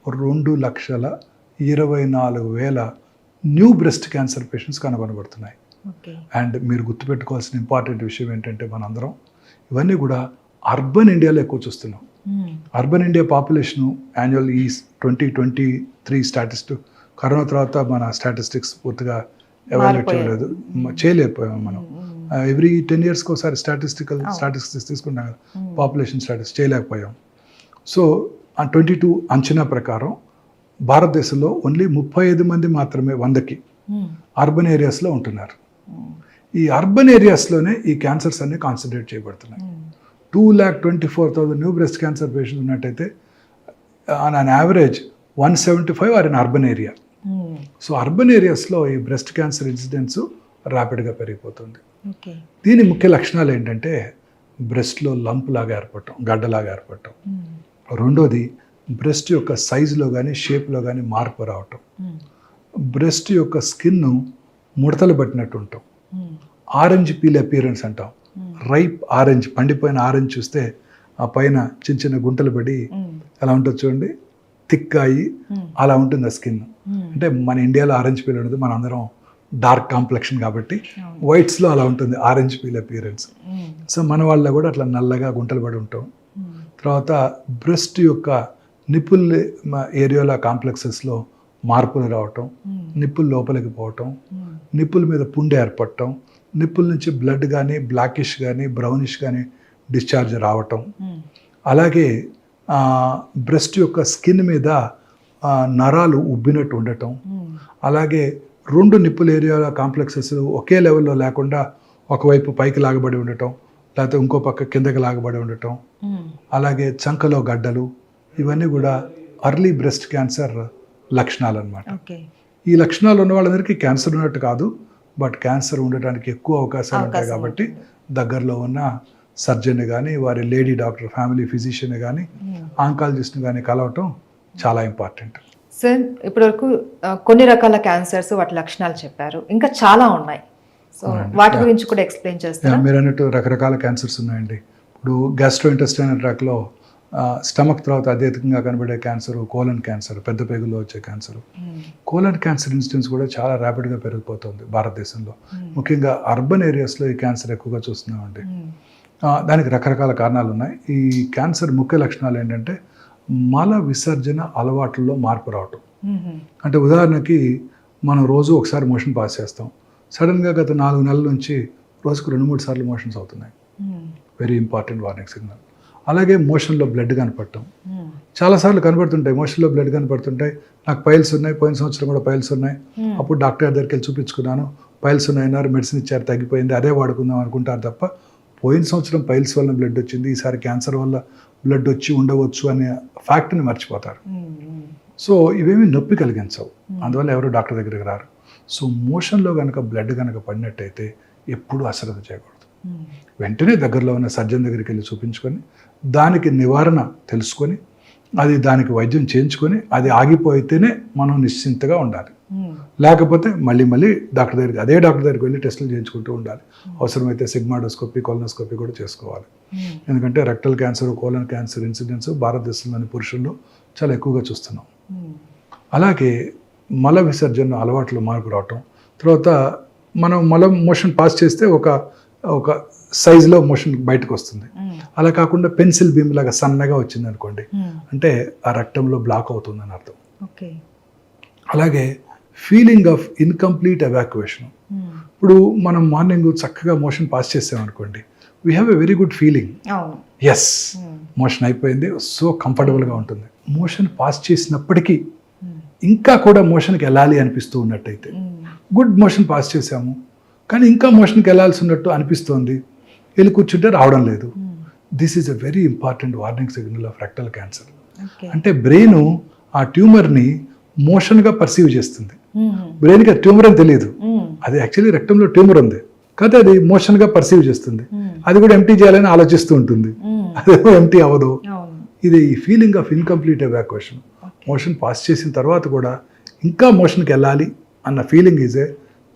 2,24,000 న్యూ బ్రెస్ట్ క్యాన్సర్ పేషెంట్స్ కనుగొనబడుతున్నాయి. అండ్ మీరు గుర్తుపెట్టుకోవాల్సిన ఇంపార్టెంట్ విషయం ఏంటంటే, మనందరం ఇవన్నీ కూడా అర్బన్ ఇండియాలో ఎక్కువ చూస్తున్నాం. అర్బన్ ఇండియా పాపులేషను యాన్యువల్ ఈ 2023 స్టాటిస్టిక్, కరోనా తర్వాత మన స్టాటిస్టిక్స్ పూర్తిగా ఎవాల్యుయేట్ చేయలేదు, చేయలేకపోయాం మనం. ఎవ్రీ 10 yearsకి ఒకసారి స్టాటిస్టిక్స్ తీసుకుంటాం కదా, పాపులేషన్ స్టాటిస్టిక్స్ చేయలేకపోయాం. సో ఆ 22 అంచనా ప్రకారం భారతదేశంలో ఓన్లీ 35 మంది మాత్రమే 100కి అర్బన్ ఏరియాస్లో ఉంటున్నారు. ఈ అర్బన్ ఏరియాస్లోనే ఈ క్యాన్సర్స్ అన్ని కాన్సన్ట్రేట్ చేయబడుతున్నాయి. 2,24,000 న్యూ బ్రెస్ట్ క్యాన్సర్ పేషెంట్స్ ఉన్నట్టయితే on an average 175 are in urban area. So urban ఏరియాస్లో ఈ బ్రెస్ట్ క్యాన్సర్ ఇన్సిడెన్స్ ర్యాపిడ్గా పెరిగిపోతుంది. ఓకే. దీని ముఖ్య లక్షణాలు ఏంటంటే బ్రెస్ట్లో లంప్ లాగా ఏర్పడటం, గడ్డలాగా ఏర్పడటం. రెండోది బ్రెస్ట్ యొక్క సైజులో కానీ షేప్లో కానీ మార్పు రావటం. బ్రెస్ట్ యొక్క స్కిన్ ముడతలు పట్టినట్టు ఉంటాం. ఆరెంజ్ పీల్ అపియరెన్స్ అంటాం. రైప్ ఆరెంజ్, పండిపోయిన ఆరెంజ్ చూస్తే ఆ పైన చిన్న చిన్న గుంటలు పడి ఎలా ఉంటుంది చూడండి, థిక్ అయ్యి అలా ఉంటుంది ఆ స్కిన్. అంటే మన ఇండియాలో ఆరెంజ్ పీల్ ఉండదు, మన అందరం డార్క్ కాంప్లెక్షన్ కాబట్టి వైట్స్లో అలా ఉంటుంది ఆరెంజ్ పీల్ అపియరెన్స్. సో మన వాళ్ళ కూడా అట్లా నల్లగా గుంటలు పడి ఉంటాం. తర్వాత బ్రెస్ట్ యొక్క నిప్పుల్ ఏరియాలో కాంప్లెక్సెస్లో మార్పులు రావటం, నిప్పులు లోపలికి పోవటం, నిప్పుల మీద పుండె ఏర్పడటం, నిప్పుల నుంచి బ్లడ్ కానీ బ్లాకిష్ కానీ బ్రౌనిష్ కానీ డిశ్చార్జ్ రావటం. అలాగే బ్రెస్ట్ యొక్క స్కిన్ మీద నరాలు ఉబ్బినట్టు ఉండటం. అలాగే రెండు నిప్పుల ఏరియాల కాంప్లెక్సెస్ ఒకే లెవెల్లో లేకుండా ఒకవైపు పైకి లాగబడి ఉండటం, లేకపోతే ఇంకో పక్క కిందకి లాగబడి ఉండటం. అలాగే చంకలో గడ్డలు, ఇవన్నీ కూడా అర్లీ బ్రెస్ట్ క్యాన్సర్ లక్షణాలు అన్నమాట. ఈ లక్షణాలు ఉన్న వాళ్ళందరికీ క్యాన్సర్ ఉన్నట్టు కాదు, బట్ క్యాన్సర్ ఉండటానికి ఎక్కువ అవకాశాలు ఉంటాయి కాబట్టి దగ్గరలో ఉన్న సర్జన్ కానీ వారి లేడీ డాక్టర్, ఫ్యామిలీ ఫిజిషియన్ కానీ ఆంకాలజిస్ట్ని కానీ కలవటం చాలా ఇంపార్టెంట్. సార్ ఇప్పటివరకు కొన్ని రకాల క్యాన్సర్స్ వాటి లక్షణాలు చెప్పారు, ఇంకా చాలా ఉన్నాయి. సో వాటి గురించి కూడా ఎక్స్ప్లెయిన్ చేస్తారా? మీరు అన్నట్టు రకరకాల క్యాన్సర్స్ ఉన్నాయండి. ఇప్పుడు గ్యాస్ట్రోఇంటెస్టైనల్ ట్రాక్లో స్టమక్ తర్వాత అత్యధికంగా కనబడే క్యాన్సర్ కోలన్ క్యాన్సర్, పెద్ద పేగుల్లో వచ్చే క్యాన్సర్. కోలన్ క్యాన్సర్ ఇన్సిడెన్స్ కూడా చాలా ర్యాపిడ్గా పెరిగిపోతుంది భారతదేశంలో. ముఖ్యంగా అర్బన్ ఏరియాస్లో ఈ క్యాన్సర్ ఎక్కువగా చూస్తున్నామండి. దానికి రకరకాల కారణాలు ఉన్నాయి. ఈ క్యాన్సర్ ముఖ్య లక్షణాలు ఏంటంటే మల విసర్జన అలవాట్లలో మార్పు రావటం. అంటే ఉదాహరణకి మనం రోజు ఒకసారి మోషన్ పాస్ చేస్తాం, సడన్గా గత 4 నెలల నుంచి రోజుకు 2-3 సార్లు మోషన్స్ అవుతున్నాయి. Very important warning signal. అలాగే మోషన్లో బ్లడ్ కనపడటం, చాలాసార్లు కనపడుతుంటాయి. మోషన్లో బ్లడ్ కనపడుతుంటాయి. నాకు పైల్స్ ఉన్నాయి, పోయిన సంవత్సరం కూడా పైల్స్ ఉన్నాయి, అప్పుడు డాక్టర్ దగ్గరికి వెళ్ళి చూపించుకున్నాను, పైల్స్ ఉన్నాయన్నారు, మెడిసిన్ ఇచ్చారు, తగ్గిపోయింది, అదే వాడుకుందాం అనుకుంటారు తప్ప పోయిన సంవత్సరం పైల్స్ వల్ల బ్లడ్ వచ్చింది, ఈసారి క్యాన్సర్ వల్ల బ్లడ్ వచ్చి ఉండవచ్చు అనే ఫ్యాక్ట్ని మర్చిపోతారు. సో ఇవేమీ నొప్పి కలిగించవు, అందువల్ల ఎవరు డాక్టర్ దగ్గరికి రారు. సో మోషన్లో కనుక బ్లడ్ కనుక పడినట్టయితే ఎప్పుడూ అశ్రద్ధ చేయకూడదు. వెంటనే దగ్గరలో ఉన్న సర్జన్ దగ్గరికి వెళ్ళి చూపించుకొని దానికి నివారణ తెలుసుకొని అది దానికి వైద్యం చేయించుకొని అది ఆగిపోయితేనే మనం నిశ్చింతగా ఉండాలి. లేకపోతే మళ్ళీ డాక్టర్ దగ్గరికి, అదే డాక్టర్ దగ్గరికి వెళ్ళి టెస్టులు చేయించుకుంటూ ఉండాలి. అవసరమైతే సిగ్మాడోస్కోపీ, కొలనోస్కోపీ కూడా చేసుకోవాలి. ఎందుకంటే rectal cancer, colon cancer incidence భారతదేశంలోని పురుషుల్లో చాలా ఎక్కువగా చూస్తున్నాం. అలాగే మల విసర్జన అలవాట్లు మార్పు రావటం, తర్వాత మనం మోషన్ పాస్ చేస్తే ఒక సైజులో మోషన్ బయటకు వస్తుంది. అలా కాకుండా పెన్సిల్ బీమ్ లాగా సన్నగా వచ్చింది అనుకోండి, అంటే ఆ రక్తంలో బ్లాక్ అవుతుందని అర్థం. అలాగే ఫీలింగ్ ఆఫ్ ఇన్కంప్లీట్ ఎవాక్యుయేషన్. ఇప్పుడు మనం మార్నింగ్ చక్కగా మోషన్ పాస్ చేసామనుకోండి, we have a very good feeling, yes motion అయిపోయింది, సో కంఫర్టబుల్గా ఉంటుంది. మోషన్ పాస్ చేసినప్పటికీ ఇంకా కూడా మోషన్కి వెళ్ళాలి అనిపిస్తూ ఉన్నట్టయితే, గుడ్ మోషన్ పాస్ చేసాము కానీ ఇంకా మోషన్కి వెళ్ళాల్సి ఉన్నట్టు అనిపిస్తోంది, వెళ్ళి కూర్చుంటే రావడం లేదు, this is a very important warning signal of rectal cancer. అంటే బ్రెయిన్ ఆ ట్యూమర్ని మోషన్గా పర్సీవ్ చేస్తుంది. బ్రెయిన్కి ఆ ట్యూమర్ అని తెలియదు, అది యాక్చువల్లీ రెక్టంలో ట్యూమర్ ఉంది కాకపోతే అది మోషన్గా పర్సీవ్ చేస్తుంది. అది కూడా ఎంటీ చేయాలని ఆలోచిస్తూ ఉంటుంది, అదేమో ఎంటీ అవ్వదు. ఇది feeling of incomplete evacuation. Motion pass చేసిన తర్వాత కూడా ఇంకా మోషన్కి వెళ్ళాలి అన్న ఫీలింగ్ ఈజ్ ఏ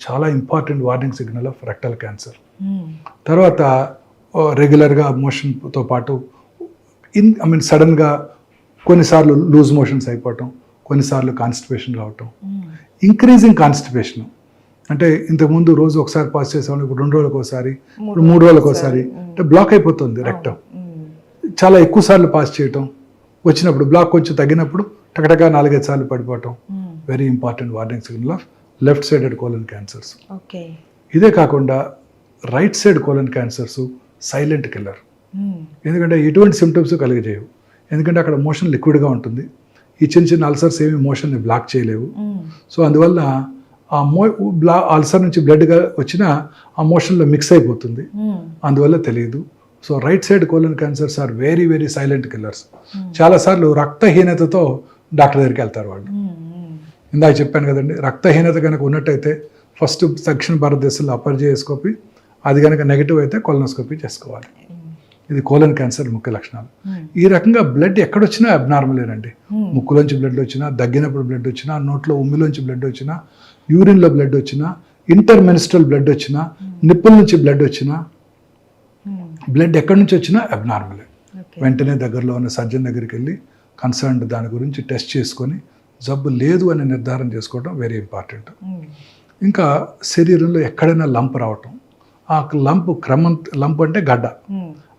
చాలా important warning signal of rectal cancer. తర్వాత రెగ్యులర్గా మోషన్తో పాటు సడన్గా కొన్నిసార్లు లూజ్ మోషన్స్ అయిపోవటం, కొన్నిసార్లు కాన్స్టిపేషన్ రావటం. ఇంక్రీజింగ్ కాన్స్టిపేషన్ అంటే ఇంతకుముందు రోజు ఒకసారి పాస్ చేసాము, ఇప్పుడు 2 రోజులకు ఒకసారి, ఇప్పుడు 3 రోజులకు ఒకసారి, అంటే బ్లాక్ అయిపోతుంది రెక్టం. చాలా ఎక్కువ సార్లు పాస్ చేయటం, వచ్చినప్పుడు బ్లాక్ కొంచెం తగ్గినప్పుడు టకటగా 4-5 సార్లు పడిపోవటం. Very important warning signal of left sided colon cancers. ఇదే కాకుండా right side colon cancers silent killer. ఎందుకంటే ఎటువంటి సిమ్టమ్స్ కలిగజేయవు, ఎందుకంటే అక్కడ మోషన్ లిక్విడ్గా ఉంటుంది. ఈ చిన్న అల్సర్స్ ఏమి మోషన్ని బ్లాక్ చేయలేవు. సో అందువల్ల ఆ అల్సర్ నుంచి బ్లడ్గా వచ్చిన ఆ మోషన్లో మిక్స్ అయిపోతుంది, అందువల్ల తెలియదు. So right side colon cancers are very very silent killers. చాలాసార్లు రక్తహీనతతో డాక్టర్ దగ్గరికి వెళ్తారు వాళ్ళు, ఇందాక చెప్పాను కదండి, రక్తహీనత కనుక ఉన్నట్టయితే ఫస్ట్ దక్షిణ భారతదేశంలో అపర్జయోస్కోపీ, అది కనుక నెగిటివ్ అయితే కొలనోస్కోపీ చేసుకోవాలి. ఇది కోలన్ క్యాన్సర్ ముఖ్య లక్షణాలు. ఈ రకంగా బ్లడ్ ఎక్కడొచ్చినా అబ్నార్మలేనండి. ముక్కులోంచి బ్లడ్ వచ్చినా, దగ్గినప్పుడు బ్లడ్ వచ్చినా, నోట్లో ఉమ్మిలోంచి బ్లడ్ వచ్చినా, యూరిన్లో బ్లడ్ వచ్చినా, ఇంటర్మెనిస్ట్రల్ బ్లడ్ వచ్చినా, నిప్పుల నుంచి బ్లడ్ వచ్చినా, బ్లడ్ ఎక్కడి నుంచి వచ్చినా అబ్నార్మలే. వెంటనే దగ్గరలో ఉన్న సర్జన్ దగ్గరికి వెళ్ళి కన్సర్న్డ్ దాని గురించి టెస్ట్ చేసుకొని జబ్బు లేదు అని నిర్ధారణ చేసుకోవడం వెరీ ఇంపార్టెంట్. ఇంకా శరీరంలో ఎక్కడైనా లంప్ రావటం, ఆ లంప్ అంటే గడ్డ,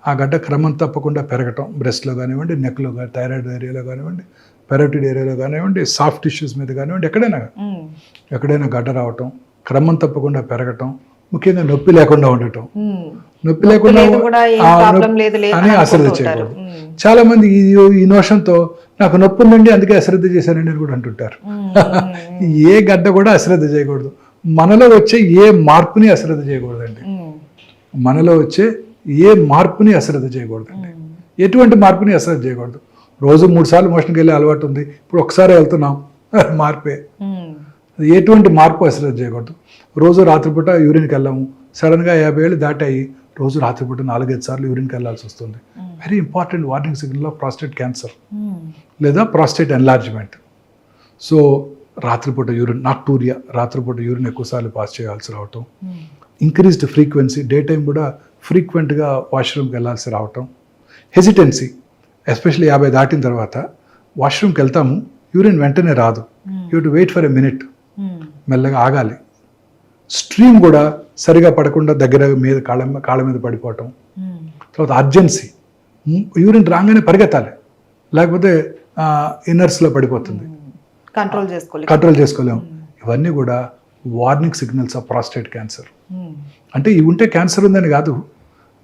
ఆ గడ్డ క్రమం తప్పకుండా పెరగటం, బ్రెస్ట్లో కానివ్వండి, నెక్లో కానీ, థైరాయిడ్ ఏరియాలో కానివ్వండి, పెరోటిడ్ ఏరియాలో కానివ్వండి, సాఫ్ట్ టిష్యూస్ మీద కానివ్వండి, ఎక్కడైనా గడ్డ రావటం, క్రమం తప్పకుండా పెరగటం, ముఖ్యంగా నొప్పి లేకుండా ఉండటం. నొప్పి లేకుండా అని అశ్రద్ధ చేయకూడదు. చాలా మంది ఈ నోషంతో నాకు నొప్పి ఉందండి అందుకే అశ్రద్ధ చేశానండి అని కూడా అంటుంటారు. ఏ గడ్డ కూడా అశ్రద్ధ చేయకూడదు. మనలో వచ్చే ఏ మార్పుని అశ్రద్ధ చేయకూడదండి. మనలో వచ్చే ఏ మార్పుని అశ్రద్ధ చేయకూడదండి. ఎటువంటి మార్పుని అశ్రద్ధ చేయకూడదు. రోజు 3 సార్లు మోషన్కి వెళ్ళే అలవాటు ఉంది, ఇప్పుడు ఒకసారి వెళ్తున్నాం, మార్పే. ఎటువంటి మార్పు అశ్రద్ధ చేయకూడదు. రోజు రాత్రిపూట యూరిన్కి వెళ్ళాము, సడన్గా 50 ఏళ్ళు దాటాయి, రోజు రాత్రిపూట 4-5 సార్లు యూరిన్కి వెళ్ళాల్సి వస్తుంది. Very important warning signal of prostate cancer లేదా ప్రాస్టేట్ ఎన్లార్జ్మెంట్. సో రాత్రిపూట యూరిన్, నాక్టూరియా, రాత్రిపూట యూరిన్ ఎక్కువసార్లు పాస్ చేయాల్సి రావటం, ఇంక్రీజ్డ్ ఫ్రీక్వెన్సీ, డే టైం కూడా ఫ్రీక్వెంట్గా వాష్రూమ్కి వెళ్ళాల్సి రావటం, హెసిటెన్సీ, ఎస్పెషల్లీ 50 దాటిన తర్వాత వాష్రూమ్కి వెళ్తాము, యూరిన్ వెంటనే రాదు, you to wait for a minute, మెల్లగా ఆగాలి. స్ట్రీమ్ కూడా సరిగా పడకుండా దగ్గర మీద కాళ్ళ మీద పడిపోవటం. తర్వాత అర్జెన్సీ, యూరిన్ రాగానే పరిగెత్తాలి, లేకపోతే ఇన్నర్స్లో పడిపోతుంది, కంట్రోల్ చేసుకోలేము. ఇవన్నీ కూడా warning signals of prostate cancer. అంటే ఇవి ఉంటే క్యాన్సర్ ఉందని కాదు,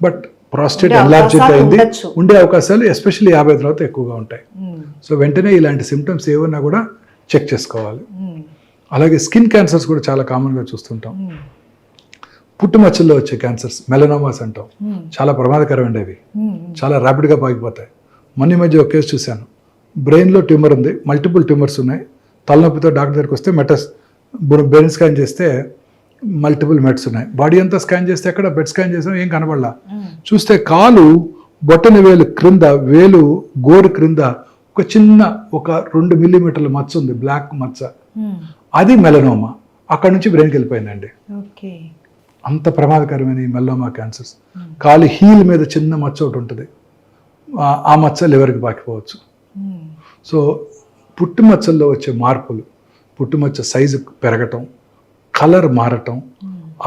బట్ ప్రాస్టేట్ ఎన్లార్జ్డ్ అయింది, ఉండే అవకాశాలు ఎస్పెషల్లీ 50 తర్వాత ఎక్కువగా ఉంటాయి. సో వెంటనే ఇలాంటి సిమ్టమ్స్ ఏమన్నా కూడా చెక్ చేసుకోవాలి. అలాగే స్కిన్ క్యాన్సర్స్ కూడా చాలా కామన్గా చూస్తుంటాం. పుట్టుమచ్చల్లో వచ్చే క్యాన్సర్స్, మెలనోమాస్ అంటాం, చాలా ప్రమాదకరమైనవి, అవి చాలా ర్యాపిడ్గా పాకిపోతాయి. మొన్న మధ్య ఒక కేసు చూశాను, బ్రెయిన్లో ట్యూమర్ ఉంది, మల్టిపుల్ ట్యూమర్స్ ఉన్నాయి, తలనొప్పితో డాక్టర్ దగ్గరికి వస్తే బ్రెయిన్ స్కాన్ చేస్తే మల్టిపుల్ మెట్స్ ఉన్నాయి, బాడీ అంతా స్కాన్ చేస్తే ఎక్కడ బెడ్ స్కాన్ చేసినా ఏం కనబడలా. చూస్తే కాలు బొట్టన వేలు క్రింద, వేలు గోరు క్రింద ఒక చిన్న 2 మిల్లీమీటర్ల మచ్చ ఉంది, బ్లాక్ మచ్చ, అది మెలనోమా. అక్కడ నుంచి బ్రెయిన్కి వెళ్ళిపోయిందండి. అంత ప్రమాదకరమైన ఈ మెలనోమా క్యాన్సర్స్. కాలు హీల్ మీద చిన్న మచ్చ ఒకటి ఉంటుంది, ఆ మచ్చ లివర్కి పాకిపోవచ్చు. సో పుట్టుమచ్చల్లో వచ్చే మార్పులు, పుట్టుమచ్చ సైజు పెరగటం, కలర్ మారటం,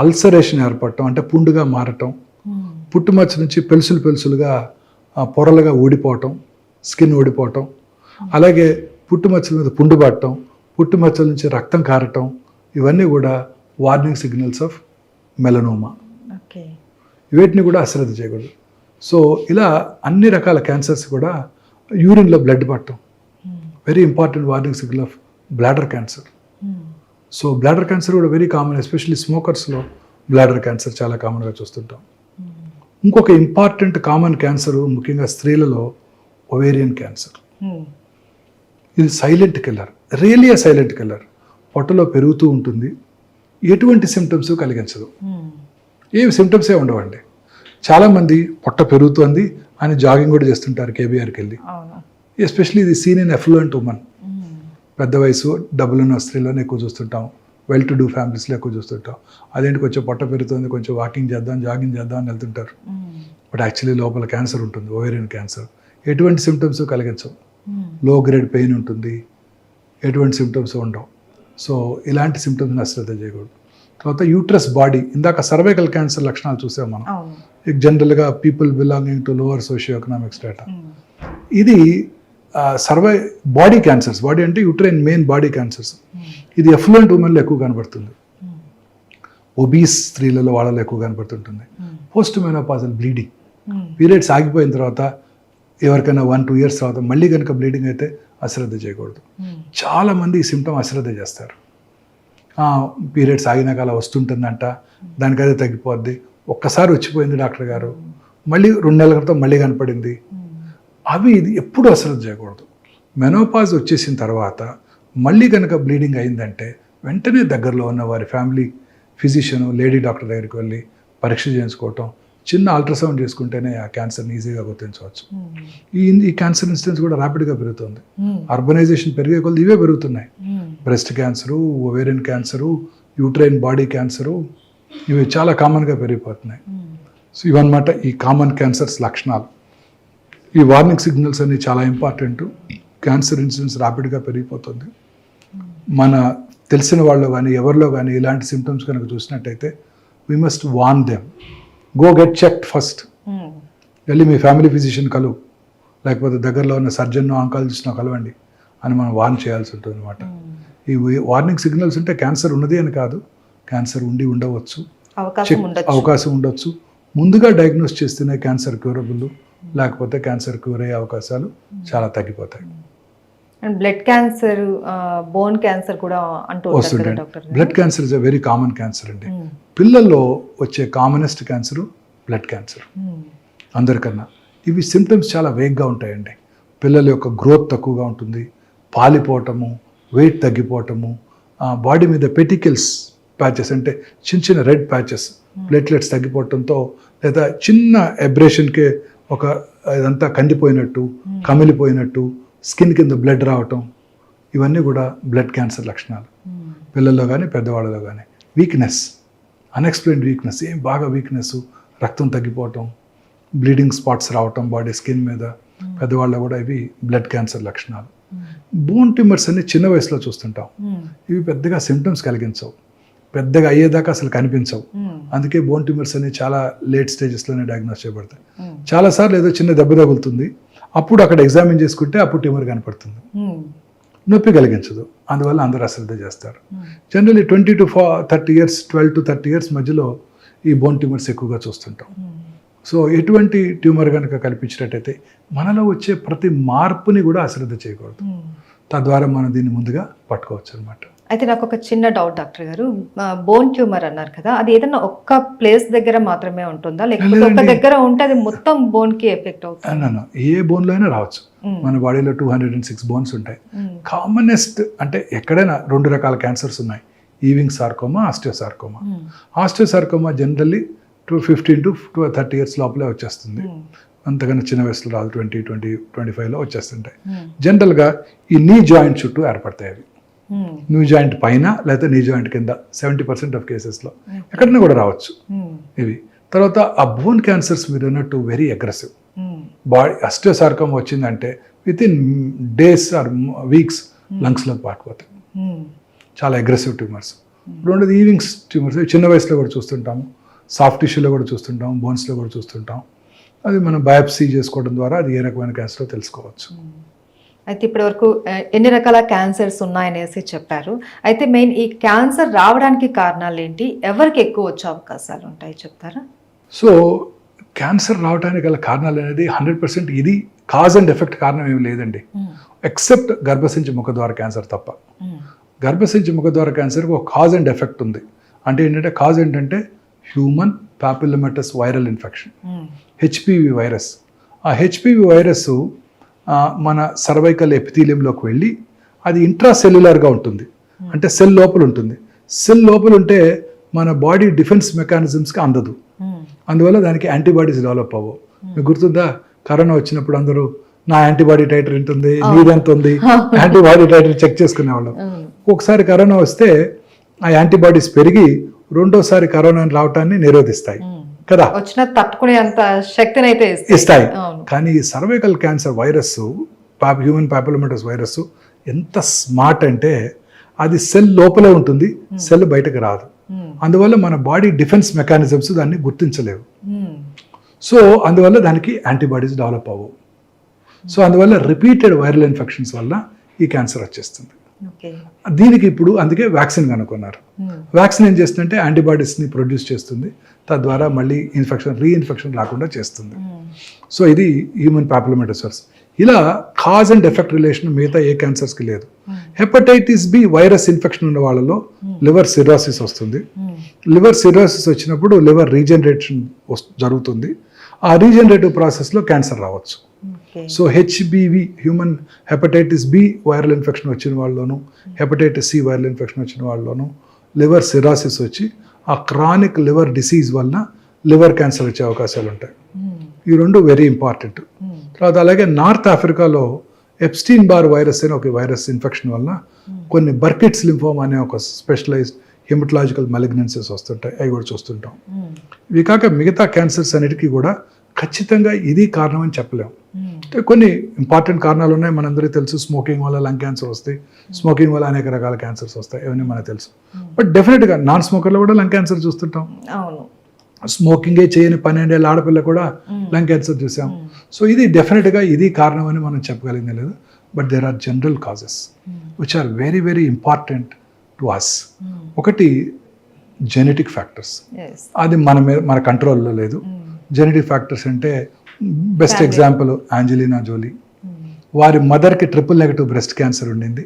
అల్సరేషన్ ఏర్పడటం అంటే పుండుగా మారటం, పుట్టుమచ్చ నుంచి పెలుసులుగా పొరలుగా ఊడిపోవటం, స్కిన్ ఊడిపోవటం, అలాగే పుట్టుమచ్చల మీద పుండు పట్టడం, పుట్టుమచ్చల నుంచి రక్తం కారటం, ఇవన్నీ కూడా వార్నింగ్ సిగ్నల్స్ ఆఫ్ మెలనోమా. వీటిని కూడా అశ్రద్ధ చేయకూడదు. సో ఇలా అన్ని రకాల క్యాన్సర్స్ కూడా యూరిన్లో బ్లడ్ పట్టడం very important warning signal of bladder cancer. So bladder cancer కూడా వెరీ కామన్, ఎస్పెషల్లీ స్మోకర్స్లో బ్లాడర్ క్యాన్సర్ చాలా కామన్గా చూస్తుంటాం. ఇంకొక ఇంపార్టెంట్ కామన్ క్యాన్సర్ ముఖ్యంగా స్త్రీలలో ఒవేరియన్ క్యాన్సర్. ఇది silent killer, really a silent killer. పొట్టలో పెరుగుతూ ఉంటుంది, ఎటువంటి సిమ్టమ్స్ కలిగించదు, ఏమి సిమ్టమ్సే ఉండవండి. చాలామంది పొట్ట పెరుగుతుంది అని జాగింగ్ కూడా చేస్తుంటారు కేబీఆర్కి వెళ్ళి, ఎస్పెషల్లీ ఇది సీన్ ఇన్ ఎఫ్లూయెంట్ ఉమెన్, పెద్ద వయసు డబ్బులున్న స్త్రీలోనే ఎక్కువ చూస్తుంటాం, వెల్ టు డూ ఫ్యామిలీస్లో ఎక్కువ చూస్తుంటాం. అదేంటి కొంచెం పొట్ట పెరుగుతుంది, కొంచెం వాకింగ్ చేద్దాం, జాగింగ్ చేద్దాం అని వెళ్తుంటారు, బట్ యాక్చువల్లీ లోపల క్యాన్సర్ ఉంటుంది, ఓవేరియన్ క్యాన్సర్. ఎటువంటి సిమ్టమ్స్ కలిగించవు, లో గ్రేడ్ పెయిన్ ఉంటుంది, ఎటువంటి సిమ్టమ్స్ ఉండవు. సో ఇలాంటి సిమ్టమ్స్ని అశ్రద్ధ చేయకూడదు. తర్వాత యూట్రస్ బాడీ, ఇందాక సర్వైకల్ క్యాన్సర్ లక్షణాలు చూసాం మనం, జనరల్గా people belonging to lower socio economic strata. ఇది బాడీ క్యాన్సర్స్, బాడీ అంటే యూట్రైన్ మెయిన్ బాడీ క్యాన్సర్స్. ఇది ఎఫ్లూయెంట్ ఉమెన్లో ఎక్కువ కనబడుతుంది, ఒబీస్ స్త్రీలలో వాళ్ళలో ఎక్కువ కనబడుతుంటుంది. పోస్ట్ మెనోపాజల్ బ్లీడింగ్, పీరియడ్స్ ఆగిపోయిన తర్వాత ఎవరికైనా 1-2 ఇయర్స్ తర్వాత మళ్ళీ కనుక బ్లీడింగ్ అయితే అశ్రద్ధ చేయకూడదు. చాలామంది ఈ సిమ్టమ్ అశ్రద్ధ చేస్తారు. పీరియడ్స్ ఆగినాక అలా వస్తుంటుందంట, దానికదే తగ్గిపోద్ది, ఒక్కసారి వచ్చిపోయింది డాక్టర్ గారు, మళ్ళీ 2 నెలల క్రితం మళ్ళీ కనపడింది. అవి ఇది ఎప్పుడు అశ్రద్ధ చేయకూడదు. మెనోపాజ్ వచ్చేసిన తర్వాత మళ్ళీ కనుక బ్లీడింగ్ అయిందంటే వెంటనే దగ్గరలో ఉన్న వారి ఫ్యామిలీ ఫిజిషియన్ లేడీ డాక్టర్ దగ్గరికి వెళ్ళి పరీక్ష చేయించుకోవటం, చిన్న అల్ట్రాసౌండ్ చేసుకుంటేనే ఆ క్యాన్సర్ని ఈజీగా గుర్తించవచ్చు. ఈ క్యాన్సర్ ఇన్సిడెన్స్ కూడా ర్యాపిడ్గా పెరుగుతుంది. అర్బనైజేషన్ పెరిగే కొద్ది ఇవే పెరుగుతున్నాయి. Breast cancer, ovarian cancer, uterine body cancer, ఇవి చాలా కామన్గా పెరిగిపోతున్నాయి. సో ఇవన్నమాట ఈ కామన్ క్యాన్సర్స్ లక్షణాలు. ఈ వార్నింగ్ సిగ్నల్స్ అన్ని చాలా ఇంపార్టెంట్. క్యాన్సర్ ఇన్సిడెన్స్ ర్యాపిడ్గా పెరిగిపోతుంది. మన తెలిసిన వాళ్ళు కానీ ఎవరిలో కానీ ఇలాంటి సిమ్టమ్స్ కనుక చూసినట్టయితే we must warn them, go get checked first. వెళ్ళి మీ ఫ్యామిలీ ఫిజిషియన్ కలువు, లేకపోతే దగ్గరలో ఉన్న సర్జన్ ఆంకాలజిస్ట్ను కలవండి అని మనం వార్న్ చేయాల్సి ఉంటుంది అనమాట. ఈ వార్నింగ్ సిగ్నల్స్ ఉంటే క్యాన్సర్ ఉన్నది అని కాదు, క్యాన్సర్ ఉండి ఉండవచ్చు, అవకాశం ఉండొచ్చు. ముందుగా డయాగ్నోస్ చేస్తేనే క్యాన్సర్ క్యూరబుల్, లేకపోతే క్యాన్సర్ క్యూర్ అయ్యే అవకాశాలు చాలా తగ్గిపోతాయి. బ్లడ్ క్యాన్సర్, బోన్ క్యాన్సర్ కూడా వస్తుంటాయి. Blood cancer is a very common cancer అండి. పిల్లల్లో వచ్చే కామనెస్ట్ క్యాన్సర్ బ్లడ్ క్యాన్సర్ అందరికన్నా. ఇవి సిమ్టమ్స్ చాలా వేగ్గా ఉంటాయండి. పిల్లల యొక్క గ్రోత్ తక్కువగా ఉంటుంది, పాలిపోవటము, వెయిట్ తగ్గిపోవటము, బాడీ మీద పెటికల్స్ ప్యాచెస్ అంటే చిన్న చిన్న రెడ్ ప్యాచెస్, ప్లేట్లెట్స్ తగ్గిపోవటంతో, లేదా చిన్న ఎబ్రేషన్కే ఒక ఇదంతా కందిపోయినట్టు, కమిలిపోయినట్టు, స్కిన్ కింద బ్లడ్ రావటం, ఇవన్నీ కూడా బ్లడ్ క్యాన్సర్ లక్షణాలు. పిల్లల్లో కానీ పెద్దవాళ్ళలో కానీ. వీక్నెస్, అన్ఎక్స్ప్లెయిన్డ్ వీక్నెస్, ఏం బాగా వీక్నెస్, రక్తం తగ్గిపోవటం, బ్లీడింగ్ స్పాట్స్ రావటం బాడీ స్కిన్ మీద, పెద్దవాళ్ళలో కూడా ఇవి బ్లడ్ క్యాన్సర్ లక్షణాలు. బోన్ ట్యూమర్స్ అన్ని చిన్న వయసులో చూస్తుంటాం. ఇవి పెద్దగా సిమ్టమ్స్ కలిగించవు, పెద్దగా అయ్యేదాకా అసలు కనిపించవు. అందుకే బోన్ ట్యూమర్స్ అనేవి చాలా లేట్ స్టేజెస్లోనే డయాగ్నోస్ చేయబడతాయి. చాలాసార్లు ఏదో చిన్న దెబ్బ తగులుతుంది, అప్పుడు అక్కడ ఎగ్జామిన్ చేసుకుంటే అప్పుడు ట్యూమర్ కనపడుతుంది, నొప్పి కలిగించదు. అందువల్ల అందరూ అశ్రద్ధ చేస్తారు. Generally 20 to 30 years, 12 to 30 years మధ్యలో ఈ బోన్ ట్యూమర్స్ ఎక్కువగా చూస్తుంటాం. సో ఎటువంటి ట్యూమర్ కనుక కల్పించినట్టయితే మనలో వచ్చే ప్రతి మార్పుని కూడా అశ్రద్ధ చేయకూడదు. తద్వారా మనం దీన్ని ముందుగా పట్టుకోవచ్చు అనమాట. అయితే నాకు ఒక చిన్న డౌట్ డాక్టర్ గారు, బోన్ ట్యూమర్ అన్నారు కదా, అది ఏదైనా ఒక్క ప్లేస్ దగ్గర మాత్రమే ఉంటుందా, లేకపోతే ఒక దగ్గర ఉంటే అది మొత్తం బోన్ కి ఎఫెక్ట్ అవుతుంది? ఏ బోన్ లో అయినా రావచ్చు. మన బాడీలో 206 బోన్స్ ఉంటాయి. కామనెస్ట్ అంటే ఎక్కడైనా 2 రకాల క్యాన్సర్స్ ఉన్నాయి, Ewing sarcoma, osteosarcoma. Osteosarcoma generally 15 to 30 years లోపలే వచ్చేస్తుంది. అంతకన్నా చిన్న వయసులో రాదు, 20-25లో వచ్చేస్తుంటాయి. జనరల్గా ఈ నీ జాయింట్ చుట్టూ ఏర్పడతాయి అవి. నీ జాయింట్ పైన లేదా నీ జాయింట్ కింద 70% ఆఫ్ కేసెస్లో ఎక్కడైనా కూడా రావచ్చు ఇవి. తర్వాత ఆ బోన్ క్యాన్సర్స్ మీరు అన్నట్టు వెరీ అగ్రెసివ్. బాడీ ఆస్టియోసార్కోమా వచ్చిందంటే within days or weeks లంగ్స్లోకి పాకిపోతాయి. చాలా అగ్రెసివ్ ట్యూమర్స్. రెండోది ఈవింగ్స్ ట్యూమర్స్, చిన్న వయసులో కూడా చూస్తుంటాము, సాఫ్ట్ టిష్యూలో కూడా చూస్తుంటాం, బోన్స్లో కూడా చూస్తుంటాం. అది మనం బయాప్సీ చేసుకోవడం ద్వారా అది ఏ రకమైన క్యాన్సరో తెలుసుకోవచ్చు. అయితే ఇప్పటి వరకు ఎన్ని రకాల క్యాన్సర్స్ ఉన్నాయనేసి చెప్పారు. అయితే మెయిన్ ఈ క్యాన్సర్ రావడానికి కారణాలు ఏంటి, ఎవరికి ఎక్కువ వచ్చే అవకాశాలు ఉంటాయి చెప్తారా? సో క్యాన్సర్ రావడానికి గల కారణాలు అనేది 100% ఇది కాజ్ అండ్ ఎఫెక్ట్ కారణం ఏమి లేదండి, ఎక్సెప్ట్ గర్భసంచి ముఖద్వార క్యాన్సర్ తప్ప. గర్భసంచి ముఖద్వార క్యాన్సర్కి ఒక కాజ్ అండ్ ఎఫెక్ట్ ఉంది. అంటే ఏంటంటే కాజ్ ఏంటంటే human papillomatous viral infection, HPV virus. ఆ హెచ్పివి వైరస్ మన సర్వైకల్ ఎపిథీలియంలోకి వెళ్ళి అది ఇంట్రాసెల్యులర్గా ఉంటుంది, అంటే సెల్ లోపల ఉంటుంది. సెల్ లోపల ఉంటే మన బాడీ డిఫెన్స్ మెకానిజమ్స్కి అందదు, అందువల్ల దానికి యాంటీబాడీస్ డెవలప్ అవ్వవు. మీకు గుర్తుందా, కరోనా వచ్చినప్పుడు అందరూ నా యాంటీబాడీ టైటర్ ఎంత ఉంది, నీదెంత ఉంది, యాంటీబాడీ టైటర్ చెక్ చేసుకునేవాళ్ళం. ఒకసారి కరోనా వస్తే ఆ యాంటీబాడీస్ పెరిగి రెండోసారి కరోనా రావటాన్ని నిరోధిస్తాయి కదా, వచ్చిన తట్టుకునే అంత శక్తిని అయితే ఇస్తాయి. కానీ ఈ cervical cancer virus, human papillomatous virus ఎంత స్మార్ట్ అంటే అది సెల్ లోపలే ఉంటుంది, సెల్ బయటకు రాదు. అందువల్ల మన బాడీ డిఫెన్స్ మెకానిజమ్స్ దాన్ని గుర్తించలేవు. సో అందువల్ల దానికి యాంటీబాడీస్ డెవలప్ అవ్వవు. సో అందువల్ల రిపీటెడ్ వైరల్ ఇన్ఫెక్షన్స్ వల్ల ఈ క్యాన్సర్ వచ్చేస్తుంది. దీనికి ఇప్పుడు అందుకే వ్యాక్సిన్ కనుక్కున్నారు. వ్యాక్సిన్ ఏం చేస్తుందంటే యాంటీబాడీస్ని ప్రొడ్యూస్ చేస్తుంది, తద్వారా మళ్ళీ రీఇన్ఫెక్షన్ రాకుండా చేస్తుంది. సో ఇది హ్యూమన్ పాపిలోమాటస్ వైరస్. ఇలా కాజ్ అండ్ ఎఫెక్ట్ రిలేషన్ మిగతా ఏ క్యాన్సర్స్కి లేదు. హెపటైటిస్ బి వైరస్ ఇన్ఫెక్షన్ ఉన్న వాళ్ళలో లివర్ సిరోసిస్ వస్తుంది. లివర్ సిరోసిస్ వచ్చినప్పుడు లివర్ రీజనరేషన్ జరుగుతుంది. ఆ రీజనరేటివ్ ప్రాసెస్లో క్యాన్సర్ రావచ్చు. Okay. So HBV human hepatitis B viral infection వచ్చిన వాళ్ళలోను, హెపటైటిస్ సి వైరల్ ఇన్ఫెక్షన్ వచ్చిన వాళ్ళలోను లివర్ సిరాసిస్ వచ్చి ఆ క్రానిక్ లివర్ డిసీజ్ వలన లివర్ క్యాన్సర్ వచ్చే అవకాశాలు ఉంటాయి. ఈ రెండు వెరీ ఇంపార్టెంట్. తర్వాత అలాగే నార్త్ ఆఫ్రికాలో ఎప్స్టీన్ బార్ వైరస్ అనే ఒక వైరస్ ఇన్ఫెక్షన్ వలన కొన్ని బర్కిట్స్ లింఫోమా అనే ఒక స్పెషలైజ్డ్ హెమటలాజికల్ మలిగ్నెన్సీస్ వస్తుంటాయి, అవి కూడా చూస్తుంటాం. ఇవి కాక మిగతా క్యాన్సర్స్ అన్నిటికీ కూడా ఖచ్చితంగా ఇది కారణం అని చెప్పలేము. కొన్ని ఇంపార్టెంట్ కారణాలు ఉన్నాయి, మనందరికీ తెలుసు. స్మోకింగ్ వల్ల లంగ్ క్యాన్సర్ వస్తాయి, స్మోకింగ్ వల్ల అనేక రకాల క్యాన్సర్స్ వస్తాయి, ఇవన్నీ మనకు తెలుసు. బట్ డెఫినెట్గా నాన్ స్మోకర్లో కూడా లంగ్ క్యాన్సర్ చూస్తుంటాం. అవును. స్మోకింగే చేయని 12 ఏళ్ళ ఆడపిల్ల కూడా లంగ్ క్యాన్సర్ చూసాం. సో ఇది డెఫినెట్గా ఇది కారణం అని మనం చెప్పగలిగింది లేదు. But there are general causes which are very very important to us. ఒకటి జెనెటిక్ ఫ్యాక్టర్స్, అది మన కంట్రోల్లో లేదు. జెనెటిక్ ఫ్యాక్టర్స్ అంటే బెస్ట్ ఎగ్జాంపుల్ ఆంజెలినా జోలీ. వారి మదర్కి ట్రిపుల్-నెగటివ్ బ్రెస్ట్ క్యాన్సర్ ఉండింది.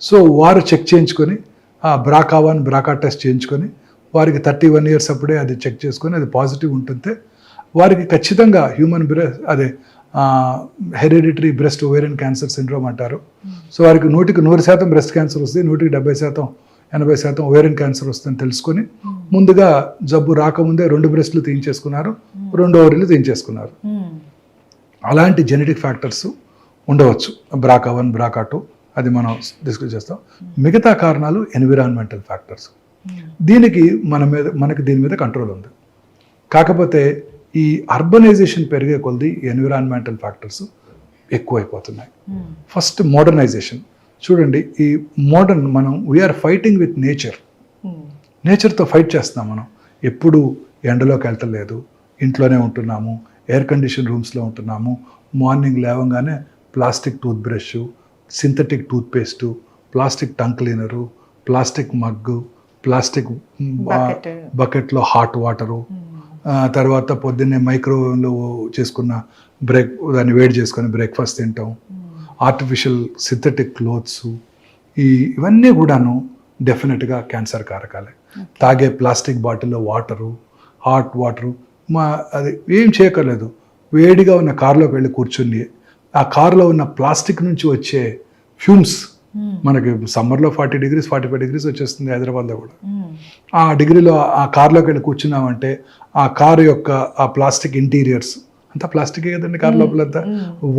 సో వారు చెక్ చేయించుకొని ఆ BRCA1 BRCA టెస్ట్ చేయించుకొని వారికి 31 years అప్పుడే అది చెక్ చేసుకొని అది పాజిటివ్ ఉంటుంటే వారికి ఖచ్చితంగా human hereditary breast ovarian cancer syndrome అంటారు. సో వారికి 100% బ్రెస్ట్ క్యాన్సర్ వస్తుంది, 70% 80% ఓవేరియన్ క్యాన్సర్ వస్తుందని తెలుసుకొని ముందుగా జబ్బు రాకముందే 2 బ్రెస్ట్లు తీయించేసుకున్నారు, 2 ఓవరీలు తీయించేసుకున్నారు. అలాంటి జెనెటిక్ ఫ్యాక్టర్స్ ఉండవచ్చు, BRCA1 BRCA2, అది మనం డిస్కస్ చేస్తాం. మిగతా కారణాలు ఎన్విరాన్మెంటల్ ఫ్యాక్టర్స్. దీనికి మనకి దీని మీద కంట్రోల్ ఉంది. కాకపోతే ఈ అర్బనైజేషన్ పెరిగే కొలది ఎన్విరాన్మెంటల్ ఫ్యాక్టర్స్ ఎక్కువైపోతున్నాయి. ఫస్ట్ మోడర్నైజేషన్ చూడండి. ఈ మోడర్న్ మనం వీఆర్ ఫైటింగ్ విత్ నేచర్తో ఫైట్ చేస్తున్నాం. మనం ఎప్పుడు ఎండలోకి వెళ్తలేదు, ఇంట్లోనే ఉంటున్నాము, ఎయిర్ కండిషన్ రూమ్స్లో ఉంటున్నాము. మార్నింగ్ లేవగానే plastic tooth brush, synthetic toothpaste, plastic tongue cleaner, plastic mug, plastic బకెట్లో హాట్ వాటరు, తర్వాత పొద్దున్నే మైక్రోవేవ్లో చేసుకున్న దాన్ని వేడి చేసుకొని బ్రేక్ఫాస్ట్ తింటాం, ఆర్టిఫిషియల్ సింథటిక్ క్లోత్స్, ఇవన్నీ కూడాను డెఫినెట్గా క్యాన్సర్ కారకాలే. తాగే ప్లాస్టిక్ బాటిల్లో వాటరు, హాట్ వాటరు, అది ఏం చేయక్కర్లేదు. వేడిగా ఉన్న కారులోకి వెళ్ళి కూర్చుని ఆ కారులో ఉన్న ప్లాస్టిక్ నుంచి వచ్చే ఫ్యూమ్స్, మనకి సమ్మర్లో 40 degrees 45 degrees వచ్చేస్తుంది హైదరాబాద్లో కూడా. ఆ డిగ్రీలో ఆ కార్లోకి వెళ్ళి కూర్చున్నామంటే ఆ కారు యొక్క ఆ ప్లాస్టిక్ ఇంటీరియర్స్ అంతా ప్లాస్టికే కదండి, కారు లోపలంతా,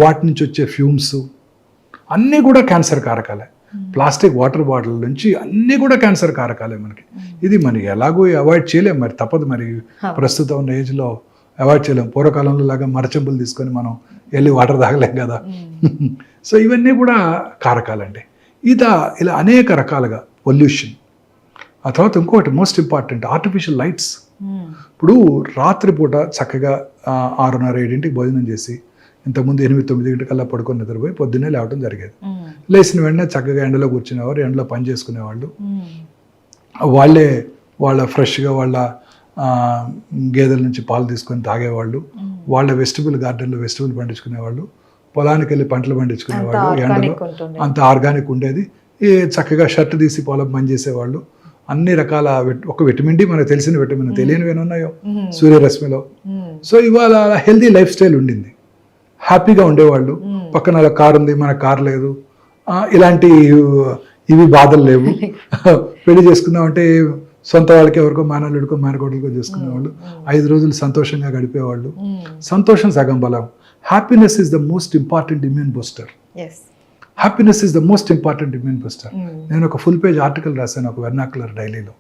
వాటి నుంచి వచ్చే ఫ్యూమ్స్ అన్నీ కూడా క్యాన్సర్ కారకాలే. ప్లాస్టిక్ వాటర్ బాటిల్ నుంచి అన్నీ కూడా క్యాన్సర్ కారకాలే మనకి. ఇది మనకి ఎలాగో అవాయిడ్ చేయలేం, మరి తప్పదు. మరి ప్రస్తుతం ఉన్న ఏజ్లో అవాయిడ్ చేయలేం. పూర్వకాలంలో లాగా మరచెంబులు తీసుకొని మనం వెళ్ళి వాటర్ తాగలేం కదా. సో ఇవన్నీ కూడా కారకాలండి. ఇలా అనేక రకాలుగా పొల్యూషన్. ఆ తర్వాత ఇంకొకటి మోస్ట్ ఇంపార్టెంట్, ఆర్టిఫిషియల్ లైట్స్. ఇప్పుడు రాత్రిపూట చక్కగా 6:30-7 భోజనం చేసి ఇంతకుముందు 8-9 పడుకొని నిద్రపోయి పొద్దున్నే లేవడం జరిగేది. లేచిన వెంటనే చక్కగా ఎండలో కూర్చునేవారు, ఎండలో పని చేసుకునేవాళ్ళు. వాళ్ళ ఫ్రెష్గా వాళ్ళ గేదెల నుంచి పాలు తీసుకొని తాగేవాళ్ళు. వాళ్ళ వెజిటబుల్ గార్డెన్లో వెజిటబుల్ పండించుకునేవాళ్ళు. పొలానికి వెళ్ళి పంటలు పండించుకునేవాళ్ళు. ఎండలో అంత ఆర్గానిక్ ఉండేది. చక్కగా షర్ట్ తీసి పొలం పని చేసేవాళ్ళు. అన్ని రకాల ఒక విటమిన్ డి, మనకు తెలిసిన విటమిన్, తెలియనివి ఉన్నాయో సూర్యరశ్మిలో. సో ఇవాళ హెల్దీ లైఫ్ స్టైల్ ఉండింది, హ్యాపీగా ఉండేవాళ్ళు. పక్కన కారు ఉంది, మన కారు లేదు, ఇలాంటి ఇవి బాధలు లేవు. పెళ్లి చేసుకుందామంటే సొంత వాళ్ళకి ఎవరికో మేనల్లుడికో మేనకోడలకో చేసుకునేవాళ్ళు. 5 రోజులు సంతోషంగా గడిపేవాళ్ళు. సంతోషం సగం బలం. Happiness is the most important immune booster. Happiness is the most important immune booster. నేను ఒక ఫుల్ పేజ్ ఆర్టికల్ రాశాను ఒక వెర్నాకులర్ డైలీలో.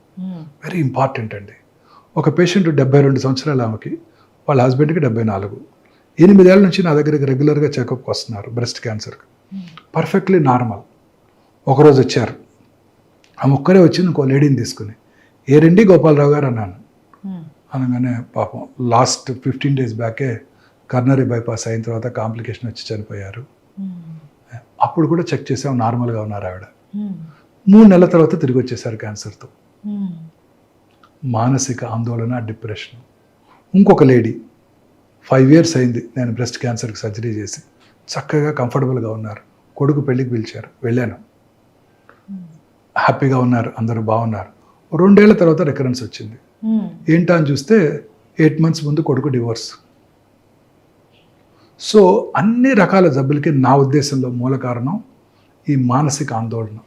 వెరీ ఇంపార్టెంట్ అండి. ఒక పేషెంట్ 72 సంవత్సరాలు, ఆమెకి వాళ్ళ హస్బెండ్కి 74. 8 ఏళ్ళ నుంచి నా దగ్గరికి రెగ్యులర్గా చెకప్కి వస్తున్నారు బ్రెస్ట్ క్యాన్సర్కి. Perfectly normal. ఒకరోజు వచ్చారు, ఆమె ఒక్కరే వచ్చి ఇంకో లేడీని తీసుకుని, ఏరండి గోపాలరావు గారు అన్నాను. అనగానే పాపం లాస్ట్ 15 days బ్యాకే కర్నరీ బైపాస్ అయిన తర్వాత కాంప్లికేషన్ వచ్చి చనిపోయారు. అప్పుడు కూడా చెక్ చేసాం, నార్మల్గా ఉన్నారు ఆవిడ. 3 నెలల తర్వాత తిరిగి వచ్చేసారు క్యాన్సర్తో. మానసిక ఆందోళన, డిప్రెషన్. ఇంకొక లేడీ 5 years అయింది నేను బ్రెస్ట్ క్యాన్సర్కి సర్జరీ చేసి, చక్కగా కంఫర్టబుల్గా ఉన్నారు. కొడుకు పెళ్ళికి పిలిచారు, వెళ్ళాను. హ్యాపీగా ఉన్నారు, అందరూ బాగున్నారు. 2 ఏళ్ల తర్వాత రికరెన్స్ వచ్చింది. ఏంటా అని చూస్తే 8 months ముందు కొడుకు డివోర్స్. సో అన్ని రకాల జబ్బులకి నా ఉద్దేశంలో మూల కారణం ఈ మానసిక ఆందోళన.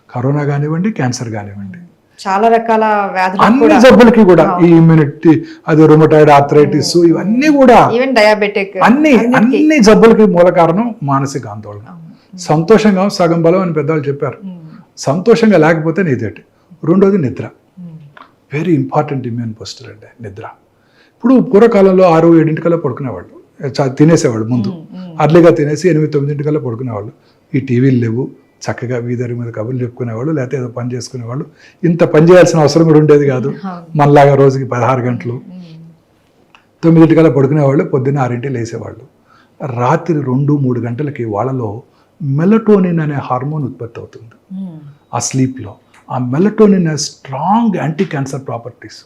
కరోనా కానివ్వండి, క్యాన్సర్ కానివ్వండి, చాలా రకాల వ్యాధులు అన్ని జబ్బులకి కూడా ఈ ఇమ్యూనిటీ, అది రొమటాయిడ్ ఆర్థరైటిస్, ఇవన్నీ కూడా ఈవెన్ డయాబెటిక్ అన్ని జబ్బులకి మూల కారణం మానసిక ఆందోళన. సంతోషంగా సగం బలం అని పెద్దవాళ్ళు చెప్పారు. సంతోషంగా లేకపోతే నీదేటి. రెండోది నిద్ర, వెరీ ఇంపార్టెంట్ ఇమ్యూన్ బూస్టర్ అండి నిద్ర. ఇప్పుడు పూర్వకాలంలో 6-7 పడుకునేవాళ్ళు, తినేసేవాళ్ళు ముందు, అర్లీగా తినేసి 8-9 పడుకునేవాళ్ళు. ఈ టీవీలు లేవు, చక్కగా వీధరి మీద కబుర్లు చెప్పుకునేవాళ్ళు, లేకపోతే ఏదో పని చేసుకునేవాళ్ళు. ఇంత పని చేయాల్సిన అవసరం కూడా ఉండేది కాదు. మనలాగా రోజుకి 16 గంటలు. 9 పడుకునేవాళ్ళు, పొద్దున్న 6 లేసేవాళ్ళు. రాత్రి 2-3 గంటలకి వాళ్ళలో మెలటోనిన్ అనే హార్మోన్ ఉత్పత్తి అవుతుంది ఆ స్లీప్లో. ఆ melatonin strong anti cancer properties.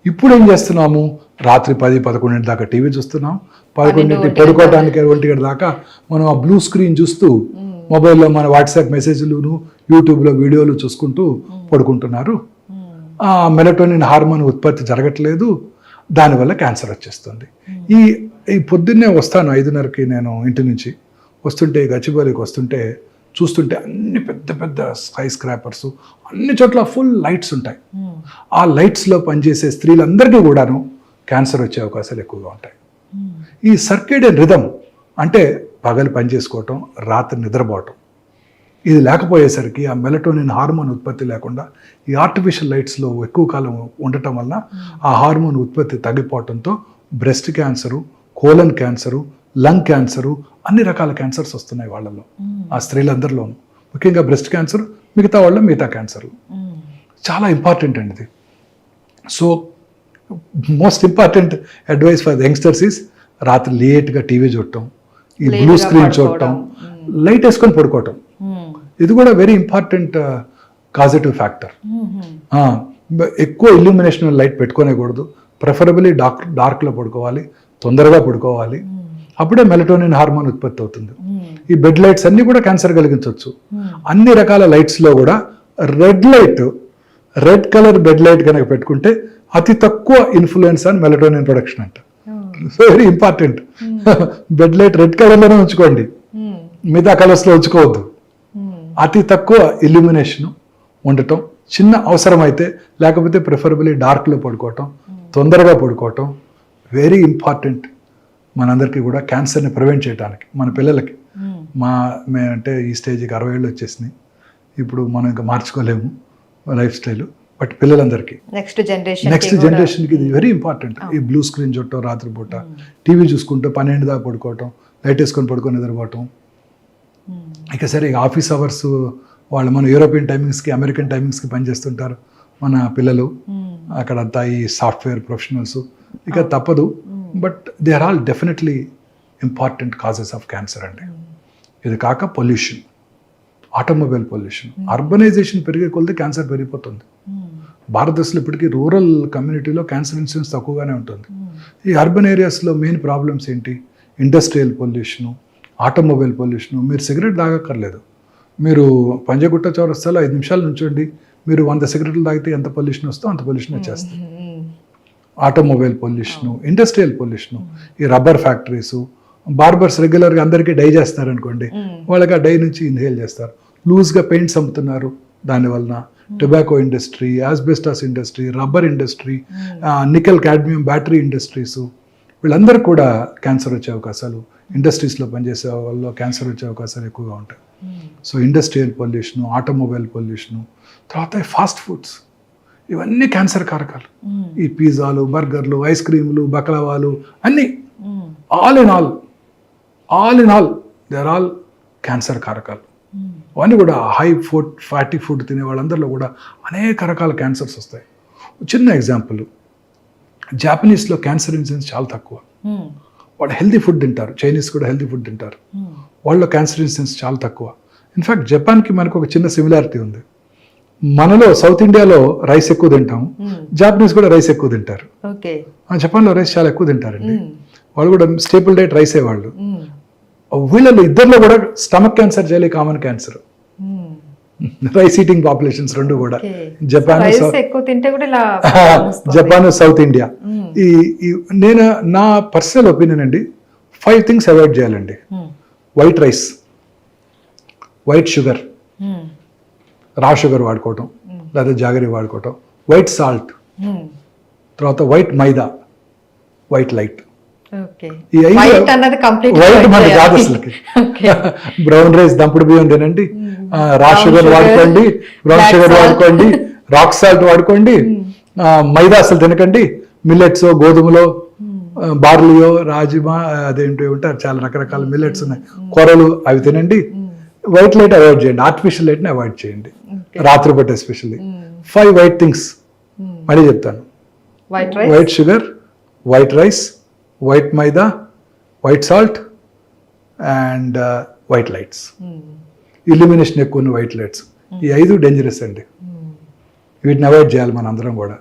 ఇప్పుడు ఏం చేస్తున్నాము, రాత్రి 10-11 దాకా టీవీ చూస్తున్నాం, 11 పడుకోవడానికి 1 దాకా మనం ఆ బ్లూ స్క్రీన్ చూస్తూ మొబైల్లో మన వాట్సాప్ మెసేజ్లు, యూట్యూబ్లో వీడియోలు చూసుకుంటూ పడుకుంటున్నారు. ఆ మెలటోనిన్ హార్మోన్ ఉత్పత్తి జరగట్లేదు, దానివల్ల క్యాన్సర్ వచ్చేస్తుంది. ఈ పొద్దున్నే వస్తాను 5:30కి నేను ఇంటి నుంచి వస్తుంటే, గచ్చిబౌలికి వస్తుంటే చూస్తుంటే అన్ని పెద్ద పెద్ద స్కై స్క్రాపర్స్, అన్ని చోట్ల ఫుల్ లైట్స్ ఉంటాయి. ఆ లైట్స్లో పనిచేసే స్త్రీలందరికీ కూడాను క్యాన్సర్ వచ్చే అవకాశాలు ఎక్కువగా ఉంటాయి. ఈ సర్కేడియన్ రిథమ్ అంటే పగలు పనిచేసుకోవటం, రాత్రి నిద్రపోవటం, ఇది లేకపోయేసరికి ఆ మెలటోనిన్ హార్మోన్ ఉత్పత్తి లేకుండా ఈ ఆర్టిఫిషియల్ లైట్స్లో ఎక్కువ కాలం ఉండటం వల్ల ఆ హార్మోన్ ఉత్పత్తి తగ్గిపోవడంతో breast cancer, colon cancer, lung cancer, అన్ని రకాల క్యాన్సర్స్ వస్తున్నాయి వాళ్ళలో, ఆ స్త్రీలందరిలోనూ. ముఖ్యంగా బ్రెస్ట్ క్యాన్సర్, మిగతా వాళ్ళ మిగతా క్యాన్సర్లు. చాలా ఇంపార్టెంట్ అండి ఇది. So most important advice for youngsters is రాత్రి లేట్గా టీవీ చూడటం, ఈ బ్లూ స్క్రీన్ చూడటం, లైట్ వేసుకొని పడుకోవటం. ఇది కూడా వెరీ ఇంపార్టెంట్ కాజిటివ్ ఫ్యాక్టర్. ఎక్కువ ఇల్యూమినేషన్ లైట్ పెట్టుకోనేకూడదు. ప్రిఫరబుల్లీ డార్క్లో పడుకోవాలి, తొందరగా పడుకోవాలి. అప్పుడే మెలటోనిన్ హార్మోన్ ఉత్పత్తి అవుతుంది. ఈ బెడ్ లైట్స్ అన్ని కూడా క్యాన్సర్ కలిగించవచ్చు. అన్ని రకాల లైట్స్లో కూడా రెడ్ కలర్ బెడ్ లైట్ కనుక పెట్టుకుంటే అతి తక్కువ ఇన్ఫ్లుయెన్స్ ఆన్ మెలటోనిన్ ప్రొడక్షన్ అంట. So very important. Bed light red కలర్లోనే ఉంచుకోండి, మిగతా కలర్స్లో ఉంచుకోవద్దు. అతి తక్కువ ఇల్యూమినేషన్ ఉండటం, చిన్న అవసరమైతే, లేకపోతే ప్రిఫరబుల్లీ డార్క్లో పడుకోవటం, తొందరగా పడుకోవటం వెరీ ఇంపార్టెంట్ మనందరికీ కూడా క్యాన్సర్ని ప్రివెంట్ చేయడానికి. మన పిల్లలకి అంటే ఈ స్టేజ్కి 60 ఏళ్ళు వచ్చేసినాయి, ఇప్పుడు మనం ఇంకా మార్చుకోలేము లైఫ్ స్టైల్. బట్ పిల్లలందరికీ నెక్స్ట్ జనరేషన్కి ఇది వెరీ ఇంపార్టెంట్. ఈ బ్లూ స్క్రీన్ చుట్టం, రాత్రిపూట టీవీ చూసుకుంటూ 12 దాకా పడుకోవటం, లైట్ వేసుకొని పడుకొని నిద్రపోవటం. ఇక సరే ఆఫీస్ అవర్స్ వాళ్ళు మన యూరోపియన్ టైమింగ్స్కి, అమెరికన్ టైమింగ్స్కి పనిచేస్తుంటారు మన పిల్లలు. అక్కడంతా ఈ సాఫ్ట్వేర్ ప్రొఫెషనల్స్, ఇక తప్పదు. But they are all definitely important causes of cancer అండి. ఇది కాక పొల్యూషన్, ఆటోమొబైల్ పొల్యూషన్, అర్బనైజేషన్ పెరిగే కొలది క్యాన్సర్ పెరిగిపోతుంది. భారతదేశంలో ఇప్పటికీ రూరల్ కమ్యూనిటీలో క్యాన్సర్ ఇన్సిడెన్స్ తక్కువగానే ఉంటుంది. ఈ అర్బన్ ఏరియాస్లో మెయిన్ ప్రాబ్లమ్స్ ఏంటి? Industrial pollution, automobile pollution. మీరు సిగరెట్ తాగక్కర్లేదు, మీరు పంజగుట్ట చౌరస్తాలో 5 నిమిషాలు నుంచోండి, మీరు 100 సిగరెట్లు తాగితే ఎంత పొల్యూషన్ వస్తుందో అంత పొల్యూషన్ వచ్చేస్తుంది. ఆటోమొబైల్ పొల్యూషను, ఇండస్ట్రియల్ పొల్యూషను, ఈ రబ్బర్ ఫ్యాక్టరీసు, బార్బర్స్ రెగ్యులర్గా అందరికీ డై చేస్తారు అనుకోండి, వాళ్ళకి ఆ డై నుంచి ఇన్హేల్ చేస్తారు. లూజ్గా పెయింట్స్ అమ్ముతున్నారు, దానివలన tobacco industry, asbestos industry, rubber industry, nickel cadmium battery industries, వీళ్ళందరూ కూడా క్యాన్సర్ వచ్చే అవకాశాలు, ఇండస్ట్రీస్లో పనిచేసే వాళ్ళలో క్యాన్సర్ వచ్చే అవకాశాలు ఎక్కువగా ఉంటాయి. So industrial pollution, automobile pollution, తర్వాత ఫాస్ట్ ఫుడ్స్, ఇవన్నీ క్యాన్సర్ కారకాలు. ఈ పిజ్జాలు, బర్గర్లు, ఐస్ క్రీములు, బక్లవాలు అన్నీ all in all they are all cancer కారకాలు. అవన్నీ కూడా హై ఫుడ్, ఫ్యాటీ ఫుడ్ తినే వాళ్ళందరిలో కూడా అనేక రకాల క్యాన్సర్స్ వస్తాయి. చిన్న ఎగ్జాంపుల్, జాపనీస్లో క్యాన్సర్ ఇన్సిడెన్స్ చాలా తక్కువ. వాళ్ళు హెల్తీ ఫుడ్ తింటారు, చైనీస్ కూడా హెల్తీ ఫుడ్ తింటారు, వాళ్ళలో క్యాన్సర్ ఇన్సిడెన్స్ చాలా తక్కువ. ఇన్ఫ్యాక్ట్ జపాన్కి మనకు ఒక చిన్న సిమిలారిటీ ఉంది. మనలో సౌత్ ఇండియాలో రైస్ ఎక్కువ తింటాము, జాపనీస్ కూడా రైస్ ఎక్కువ తింటారు. జపాన్లో రైస్ చాలా ఎక్కువ తింటారండి, వాళ్ళు కూడా స్టేపుల్ డైట్ రైసే వాళ్ళు. వీళ్ళలో ఇద్దరిలో కూడా స్టమక్ క్యాన్సర్ చాలా common cancer. Rice eating populations రెండు కూడా, జపాన్ సౌత్ ఇండియా. నేను నా పర్సనల్ ఒపీనియన్ అండి, 5 థింగ్స్ అవాయిడ్ చేయాలండి. వైట్ రైస్, వైట్ షుగర్, రా షుగర్ వాడుకోవటం లేదా జాగరీ వాడుకోవటం, వైట్ సాల్ట్, తర్వాత వైట్ మైదా, వైట్ లైట్. ఈ వైట్ అన్నది కంప్లీట్ వైట్ మన కాదు అసలుకి. బ్రౌన్ రైస్, దంపుడు బియ్యం తినండి, రా షుగర్ వాడుకోండి, బ్రౌన్ షుగర్ వాడుకోండి, రాక్ సాల్ట్ వాడుకోండి, మైదా అసలు తినకండి, మిల్లెట్స్, గోధుమలో, బార్లియో, రాజిమా, అదేంటి ఉంటారు చాలా రకరకాల మిల్లెట్స్ ఉన్నాయి, కొరలు, అవి తినండి. వైట్ లైట్ అవాయిడ్ చేయండి, ఆర్టిఫిషియల్ లైట్ని అవాయిడ్ చేయండి రాత్రిపూట ఎస్పెషల్లీ. 5 వైట్ థింగ్స్ మళ్ళీ చెప్తాను. White sugar, white rice, white maida, white salt and white lights. Illumination ఎక్కువ ఉన్న వైట్ లైట్స్. ఈ 5 డేంజరస్ అండి. వీటిని అవాయిడ్ చేయాలి మన అందరం కూడా.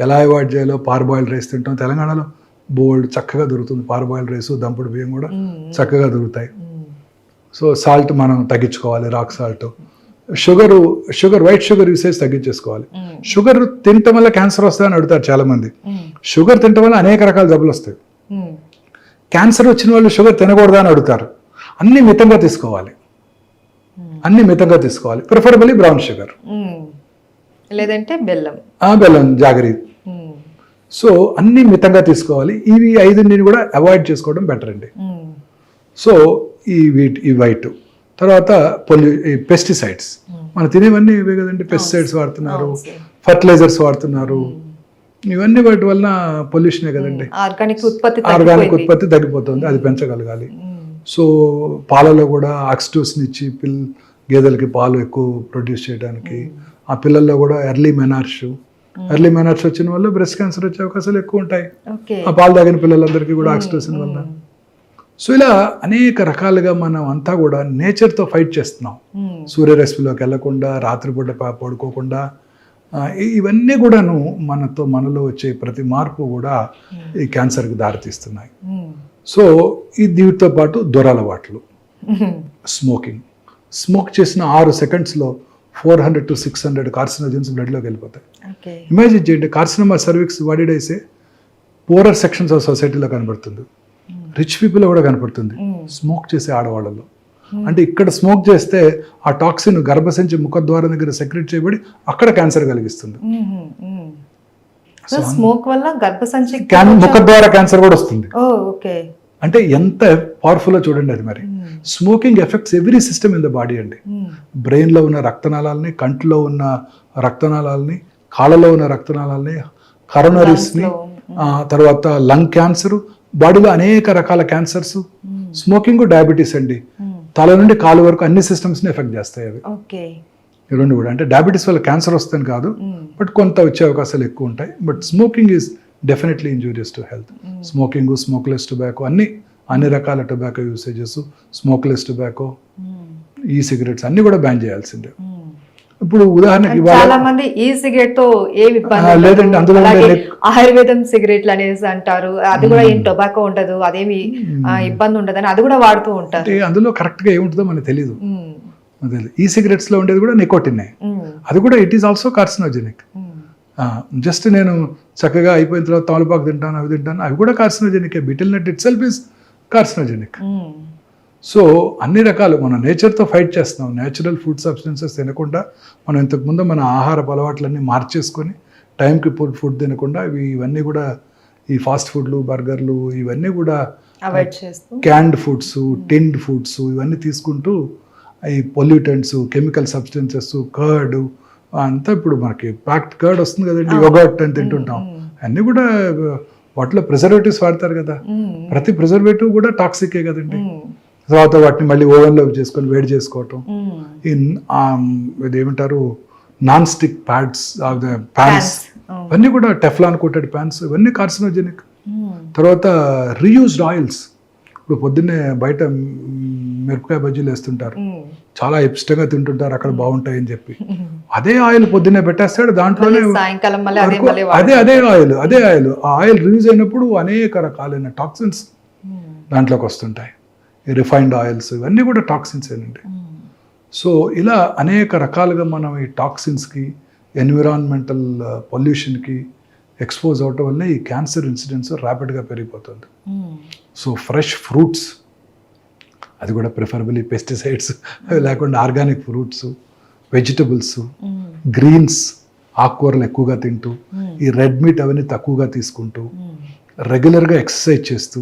ఎలా అవాయిడ్ చేయాలో, పార్బాయిల్డ్ రైస్ తింటాం. తెలంగాణలో బోల్డ్ చక్కగా దొరుకుతుంది పార్బాయిల్డ్ రైస్, దంపుడు బియ్యం కూడా చక్కగా దొరుకుతాయి. సో సాల్ట్ మనం తగ్గించుకోవాలి, rock salt. Sugar white sugar usage తగ్గించేసుకోవాలి. షుగర్ తినటం వల్ల క్యాన్సర్ వస్తుందని అడుగుతారు చాలా మంది. షుగర్ తినటం వల్ల అనేక రకాల జబ్బులు వస్తాయి. క్యాన్సర్ వచ్చిన వాళ్ళు షుగర్ తినకూడదా అని అడుగుతారు. అన్ని మితంగా తీసుకోవాలి, అన్ని మితంగా తీసుకోవాలి. ప్రిఫరబుల్లీ బ్రౌన్ షుగర్, లేదంటే బెల్లం, బెల్లం, జాగరీ. సో అన్ని మితంగా తీసుకోవాలి. ఇవి 5 కూడా అవాయిడ్ చేసుకోవడం బెటర్ అండి. సో ఈ వైట్ తర్వాత ఈ పెస్టిసైడ్స్, మనం తినేవన్నీ ఇవే కదండి. పెస్టిసైడ్స్ వాడుతున్నారు, ఫర్టిలైజర్స్ వాడుతున్నారు, ఇవన్నీ వాటి వలన పొల్యూషనే కదండి. ఆర్గానిక్ ఉత్పత్తి తగ్గిపోతుంది, అది పెంచగలగాలి. సో పాలలో కూడా ఆక్సిటోసిన్ ఇచ్చి గేదెలకి పాలు ఎక్కువ ప్రొడ్యూస్ చేయడానికి, ఆ పిల్లల్లో కూడా ఎర్లీ మెనార్ష్ వచ్చిన వల్ల బ్రెస్ట్ క్యాన్సర్ వచ్చే అవకాశాలు ఎక్కువ ఉంటాయి. ఆ పాలు తాగిన పిల్లలందరికీ కూడా ఆక్సిటోసిన్ వల్ల. సో ఇలా అనేక రకాలుగా మనం అంతా కూడా నేచర్తో ఫైట్ చేస్తున్నాం. సూర్యరశ్మిలోకి వెళ్లకుండా, రాత్రిపూట పడుకోకుండా, ఇవన్నీ కూడాను మనలో వచ్చే ప్రతి మార్పు కూడా ఈ క్యాన్సర్కి దారితీస్తున్నాయి. సో దీనితో పాటు దురలవాట్లు, స్మోక్ చేసిన 6 సెకండ్స్లో 400 to 600 కార్సినోజన్స్ బ్లడ్లోకి వెళ్ళిపోతాయి. ఇమాజిన్ చేయండి, కార్సినోమా సర్విక్స్ వాడిడైసే పూరర్ సెక్షన్స్ ఆఫ్ సొసైటీలో కనబడుతుంది, రిచ్ పీపుల్లో కూడా కనపడుతుంది, స్మోక్ చేసే ఆడవాళ్ళలో. అంటే ఇక్కడ స్మోక్ చేస్తే ఆ టాక్సిన్ గర్భసంచి ముఖద్వారం దగ్గర సెక్రెట్ చేయబడి అక్కడ క్యాన్సర్ కలిగిస్తుంది. స్మోక్ వల్ల గర్భసంచి ముఖద్వార క్యాన్సర్ కూడా వస్తుంది. అంటే ఎంత పవర్ఫుల్ చూడండి అది. మరి smoking effects every system in the body అండి. బ్రెయిన్లో ఉన్న రక్తనాళాలని, కంటిలో ఉన్న రక్తనాళాలని, కాళ్ళలో ఉన్న రక్తనాళాలని, కరోనరీస్ని, తర్వాత లంగ్ క్యాన్సర్, బాడీలో అనేక రకాల క్యాన్సర్స్. స్మోకింగ్, డయాబెటీస్ అండి, తల నుండి కాలు వరకు అన్ని సిస్టమ్స్ని ఎఫెక్ట్ చేస్తాయి అవి. ఈ రెండు కూడా. అంటే డయాబెటీస్ వల్ల క్యాన్సర్ వస్తుంది కాదు, బట్ కొంత వచ్చే అవకాశాలు ఎక్కువ ఉంటాయి. But smoking is definitely injurious to health. Smoking, smokeless tobacco, అన్ని రకాల టొబాకో యూసేజెస్, స్మోక్లెస్ టొబాకో, ఈ సిగరెట్స్ అన్ని కూడా బ్యాన్ చేయాల్సిందే. ఇప్పుడు ఉదాహరణకి చాలా మంది ఈ సిగరెట్ తో ఏమి లేదండి, అందులో ఆయుర్వేదం సిగరెట్లు అనేసి అంటారు, అది కూడా ఏం టొబాకో ఉండదు, అదేమి ఇబ్బంది ఉండదు అని అది కూడా వాడుతూ ఉంటారు. అందులో కరెక్ట్ గా ఏముంటుందో మనకు తెలియదు. ఈ సిగరెట్స్ లో ఉండేది కూడా నికోటినే, అది కూడా it is also carcinogenic. Just నేను చక్కగా అయిపోయిన తర్వాత తమలపాకు తింటాను, అవి తింటాను, అవి కూడా carcinogenic. Betel nut itself is carcinogenic. So అన్ని రకాలు మనం నేచర్తో ఫైట్ చేస్తున్నాం. నేచురల్ ఫుడ్ సబ్స్టెన్సెస్ తినకుండా మనం ఇంతకుముందు మన ఆహారపు అలవాట్లన్నీ మార్చేసుకొని టైంకి ఫుడ్ తినకుండా ఇవన్నీ కూడా ఈ ఫాస్ట్ ఫుడ్లు, బర్గర్లు, ఇవన్నీ కూడా క్యాన్డ్ ఫుడ్స్, టిన్డ్ ఫుడ్స్, ఇవన్నీ తీసుకుంటూ ఈ పొల్యూటెంట్స్, కెమికల్ సబ్స్టెన్సెస్, కర్డ్ అంతా ఇప్పుడు మనకి ప్యాక్డ్ కర్డ్ వస్తుంది కదండి, యోగర్ట్ అని తింటుంటాం. అన్నీ కూడా వాటిలో ప్రిజర్వేటివ్స్ వాడతారు కదా. ప్రతి ప్రిజర్వేటివ్ కూడా టాక్సికే కదండి. తర్వాత వాటిని మళ్ళీ ఓవెన్లో చేసుకొని వేడి చేసుకోవటం, ఇదేమంటారు నాన్ స్టిక్ ప్యాన్స్, ఇవన్నీ కూడా టెఫ్లాన్ కోటెడ్ ప్యాన్స్, ఇవన్నీ కార్సినోజెనిక్. తర్వాత రీయూజ్డ్ ఆయిల్స్, ఇప్పుడు పొద్దున్నే బయట మిరపకాయ బజ్జీలు వేస్తుంటారు, చాలా ఇష్టంగా తింటుంటారు అక్కడ బాగుంటాయని చెప్పి. అదే ఆయిల్ పొద్దున్నే పెట్టేస్తాడు, దాంట్లోనే అదే ఆయిల్ ఆ ఆయిల్ రిలీజ్ అయినప్పుడు అనేక రకాలైన టాక్సిన్స్ దాంట్లోకి వస్తుంటాయి. రిఫైన్డ్ ఆయిల్స్, ఇవన్నీ కూడా టాక్సిన్స్ ఏనండి. సో ఇలా అనేక రకాలుగా మనం ఈ టాక్సిన్స్కి, ఎన్విరాన్మెంటల్ పొల్యూషన్కి ఎక్స్పోజ్ అవటం వల్ల ఈ క్యాన్సర్ ఇన్సిడెన్స్ ర్యాపిడ్గా పెరిగిపోతుంది. సో ఫ్రెష్ ఫ్రూట్స్, అది కూడా ప్రిఫరబుల్లీ పెస్టిసైడ్స్ అవి లేకుండా ఆర్గానిక్ ఫ్రూట్స్, వెజిటబుల్స్, గ్రీన్స్, ఆకుకూరలు ఎక్కువగా తింటూ, ఈ రెడ్ మీట్ అవన్నీ తక్కువగా తీసుకుంటూ, రెగ్యులర్గా ఎక్సర్సైజ్ చేస్తూ,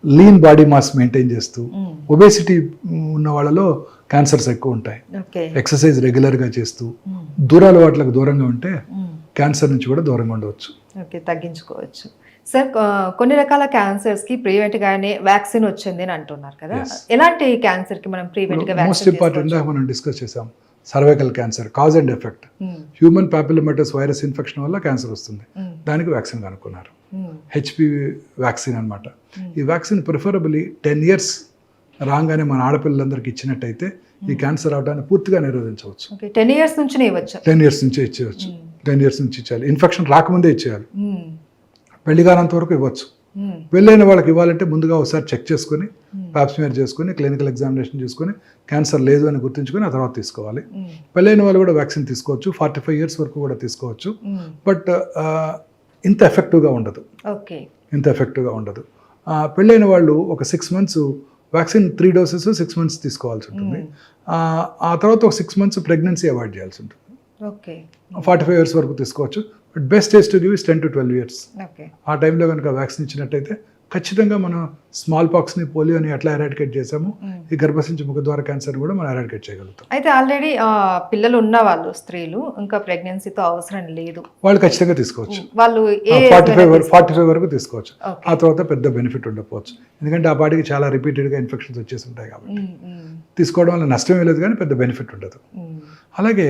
లీన్ బాడీ మాస్ మెయింటైన్ చేస్తూ, ఒబేసిటీ ఉన్న వాళ్ళలో క్యాన్సర్స్ ఎక్కువ ఉంటాయి. ఎక్సర్సైజ్ రెగ్యులర్గా చేస్తూ, అలవాట్లకు దూరంగా ఉంటే క్యాన్సర్ నుంచి కూడా దూరంగా ఉండవచ్చు. ఓకే, తగ్గించుకోవచ్చు. సార్, కొన్ని రకాల క్యాన్సర్స్కి ప్రివెంట్గానే వ్యాక్సిన్ వచ్చింది అని అంటున్నారు కదా, ఎలాంటి క్యాన్సర్కి మనం ప్రివెంట్గా మోస్ట్ వ్యాక్సిన్ ఇంపార్టెంట్ మనం డిస్కస్ చేసాం, cervical cancer cause and effect. Human papillomatous virus infection వల్ల క్యాన్సర్ వస్తుంది, దానికి వ్యాక్సిన్ కనుక్కున్నారు. హెచ్పివి వ్యాక్సిన్ అనమాట. ఈ వ్యాక్సిన్ ప్రిఫరబుల్లీ 10 years రాగానే మన ఆడపిల్లలందరికీ ఇచ్చినట్టయితే ఈ క్యాన్సర్ అవడాన్ని పూర్తిగా నిరోధించవచ్చు. 10 years నుంచి ఇవ్వచ్చు. 10 years నుంచే ఇచ్చేయచ్చు. 10 years నుంచి ఇచ్చేయాలి. ఇన్ఫెక్షన్ రాకముందే ఇచ్చేయాలి. పెళ్లి కానంత వరకు ఇవ్వచ్చు. పెళ్ళైన వాళ్ళకి ఇవ్వాలంటే ముందుగా ఒకసారి చెక్ చేసుకుని, పాప్స్మియర్ చేసుకుని, క్లినికల్ ఎగ్జామినేషన్ చేసుకుని, క్యాన్సర్ లేదు అని గుర్తుంచుకొని ఆ తర్వాత తీసుకోవాలి. పెళ్ళైన వాళ్ళు కూడా వ్యాక్సిన్ తీసుకోవచ్చు, 45 years వరకు కూడా తీసుకోవచ్చు. బట్ ఇంత ఎఫెక్టివ్గా ఉండదు. ఇంత ఎఫెక్టివ్గా ఉండదు. పెళ్ళైన వాళ్ళు ఒక 6 months వ్యాక్సిన్ 3 doses 6 months తీసుకోవాల్సి ఉంటుంది. ఆ తర్వాత ఒక 6 months ప్రెగ్నెన్సీ అవాయిడ్ చేయాల్సి ఉంటుంది. 45 years వరకు తీసుకోవచ్చు. But best age to give is 10 to 12 years. ఆ టైంలో కనుక వ్యాక్సిన్ ఇచ్చినట్టయితే ఖచ్చితంగా మనం స్మాల్ పాక్స్ని, పోలియోని ఎట్లా ఎరాడికేట్ చేసాము, ఈ గర్భసించు ముఖద్వార క్యాన్సర్ కూడా మనం ఎరాడికేట్ చేయగలుగుతాం. అయితే ఆల్రెడీ పిల్లలు ఉన్న వాళ్ళు, స్త్రీలు ఇంకా ప్రెగ్నెన్సీతో అవసరం లేదు, వాళ్ళు ఖచ్చితంగా తీసుకోవచ్చు. వాళ్ళు 45 వరకు తీసుకోవచ్చు. ఆ తర్వాత పెద్ద బెనిఫిట్ ఉండకపోవచ్చు, ఎందుకంటే ఆ పాటికి చాలా రిపీటెడ్గా ఇన్ఫెక్షన్స్ వచ్చేసి ఉంటాయి కాబట్టి. తీసుకోవడం వల్ల నష్టమే లేదు కానీ పెద్ద బెనిఫిట్ ఉండదు. అలాగే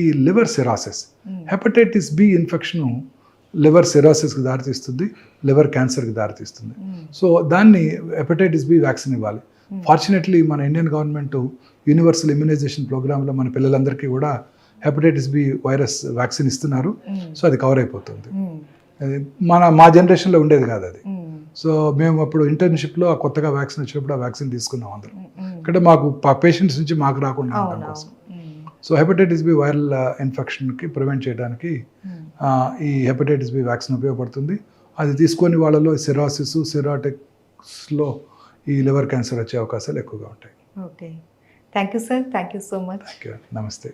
ఈ liver cirrhosis, hepatitis B infection liver సిరాసిస్కి దారితీస్తుంది, లివర్ క్యాన్సర్కి దారితీస్తుంది. సో దాన్ని హెపటైటిస్ బి వ్యాక్సిన్ ఇవ్వాలి. ఫార్చునేట్లీ మన ఇండియన్ గవర్నమెంట్ యూనివర్సల్ ఇమ్యునైజేషన్ ప్రోగ్రాంలో మన పిల్లలందరికీ కూడా హెపటైటిస్ బి వైరస్ వ్యాక్సిన్ ఇస్తున్నారు. సో అది కవర్ అయిపోతుంది. మా జనరేషన్లో ఉండేది కాదు అది. సో మేము అప్పుడు ఇంటర్న్షిప్లో కొత్తగా వ్యాక్సిన్ వచ్చినప్పుడు ఆ వ్యాక్సిన్ తీసుకున్నాం అందరం. ఇక్కడ మాకు పేషెంట్స్ నుంచి మాకు రాకుండా ఉండడం కోసం. సో హెపటైటిస్ బి వైరల్ ఇన్ఫెక్షన్కి ప్రివెంట్ చేయడానికి ఈ హెపటైటిస్ బి వ్యాక్సిన్ ఉపయోగపడుతుంది. అది తీసుకొని వాళ్ళలో సిరాసిస్, సిరాటిక్స్లో ఈ లివర్ క్యాన్సర్ వచ్చే అవకాశాలు ఎక్కువగా ఉంటాయి. Okay, thank you sir, thank you so much. Thank you, నమస్తే.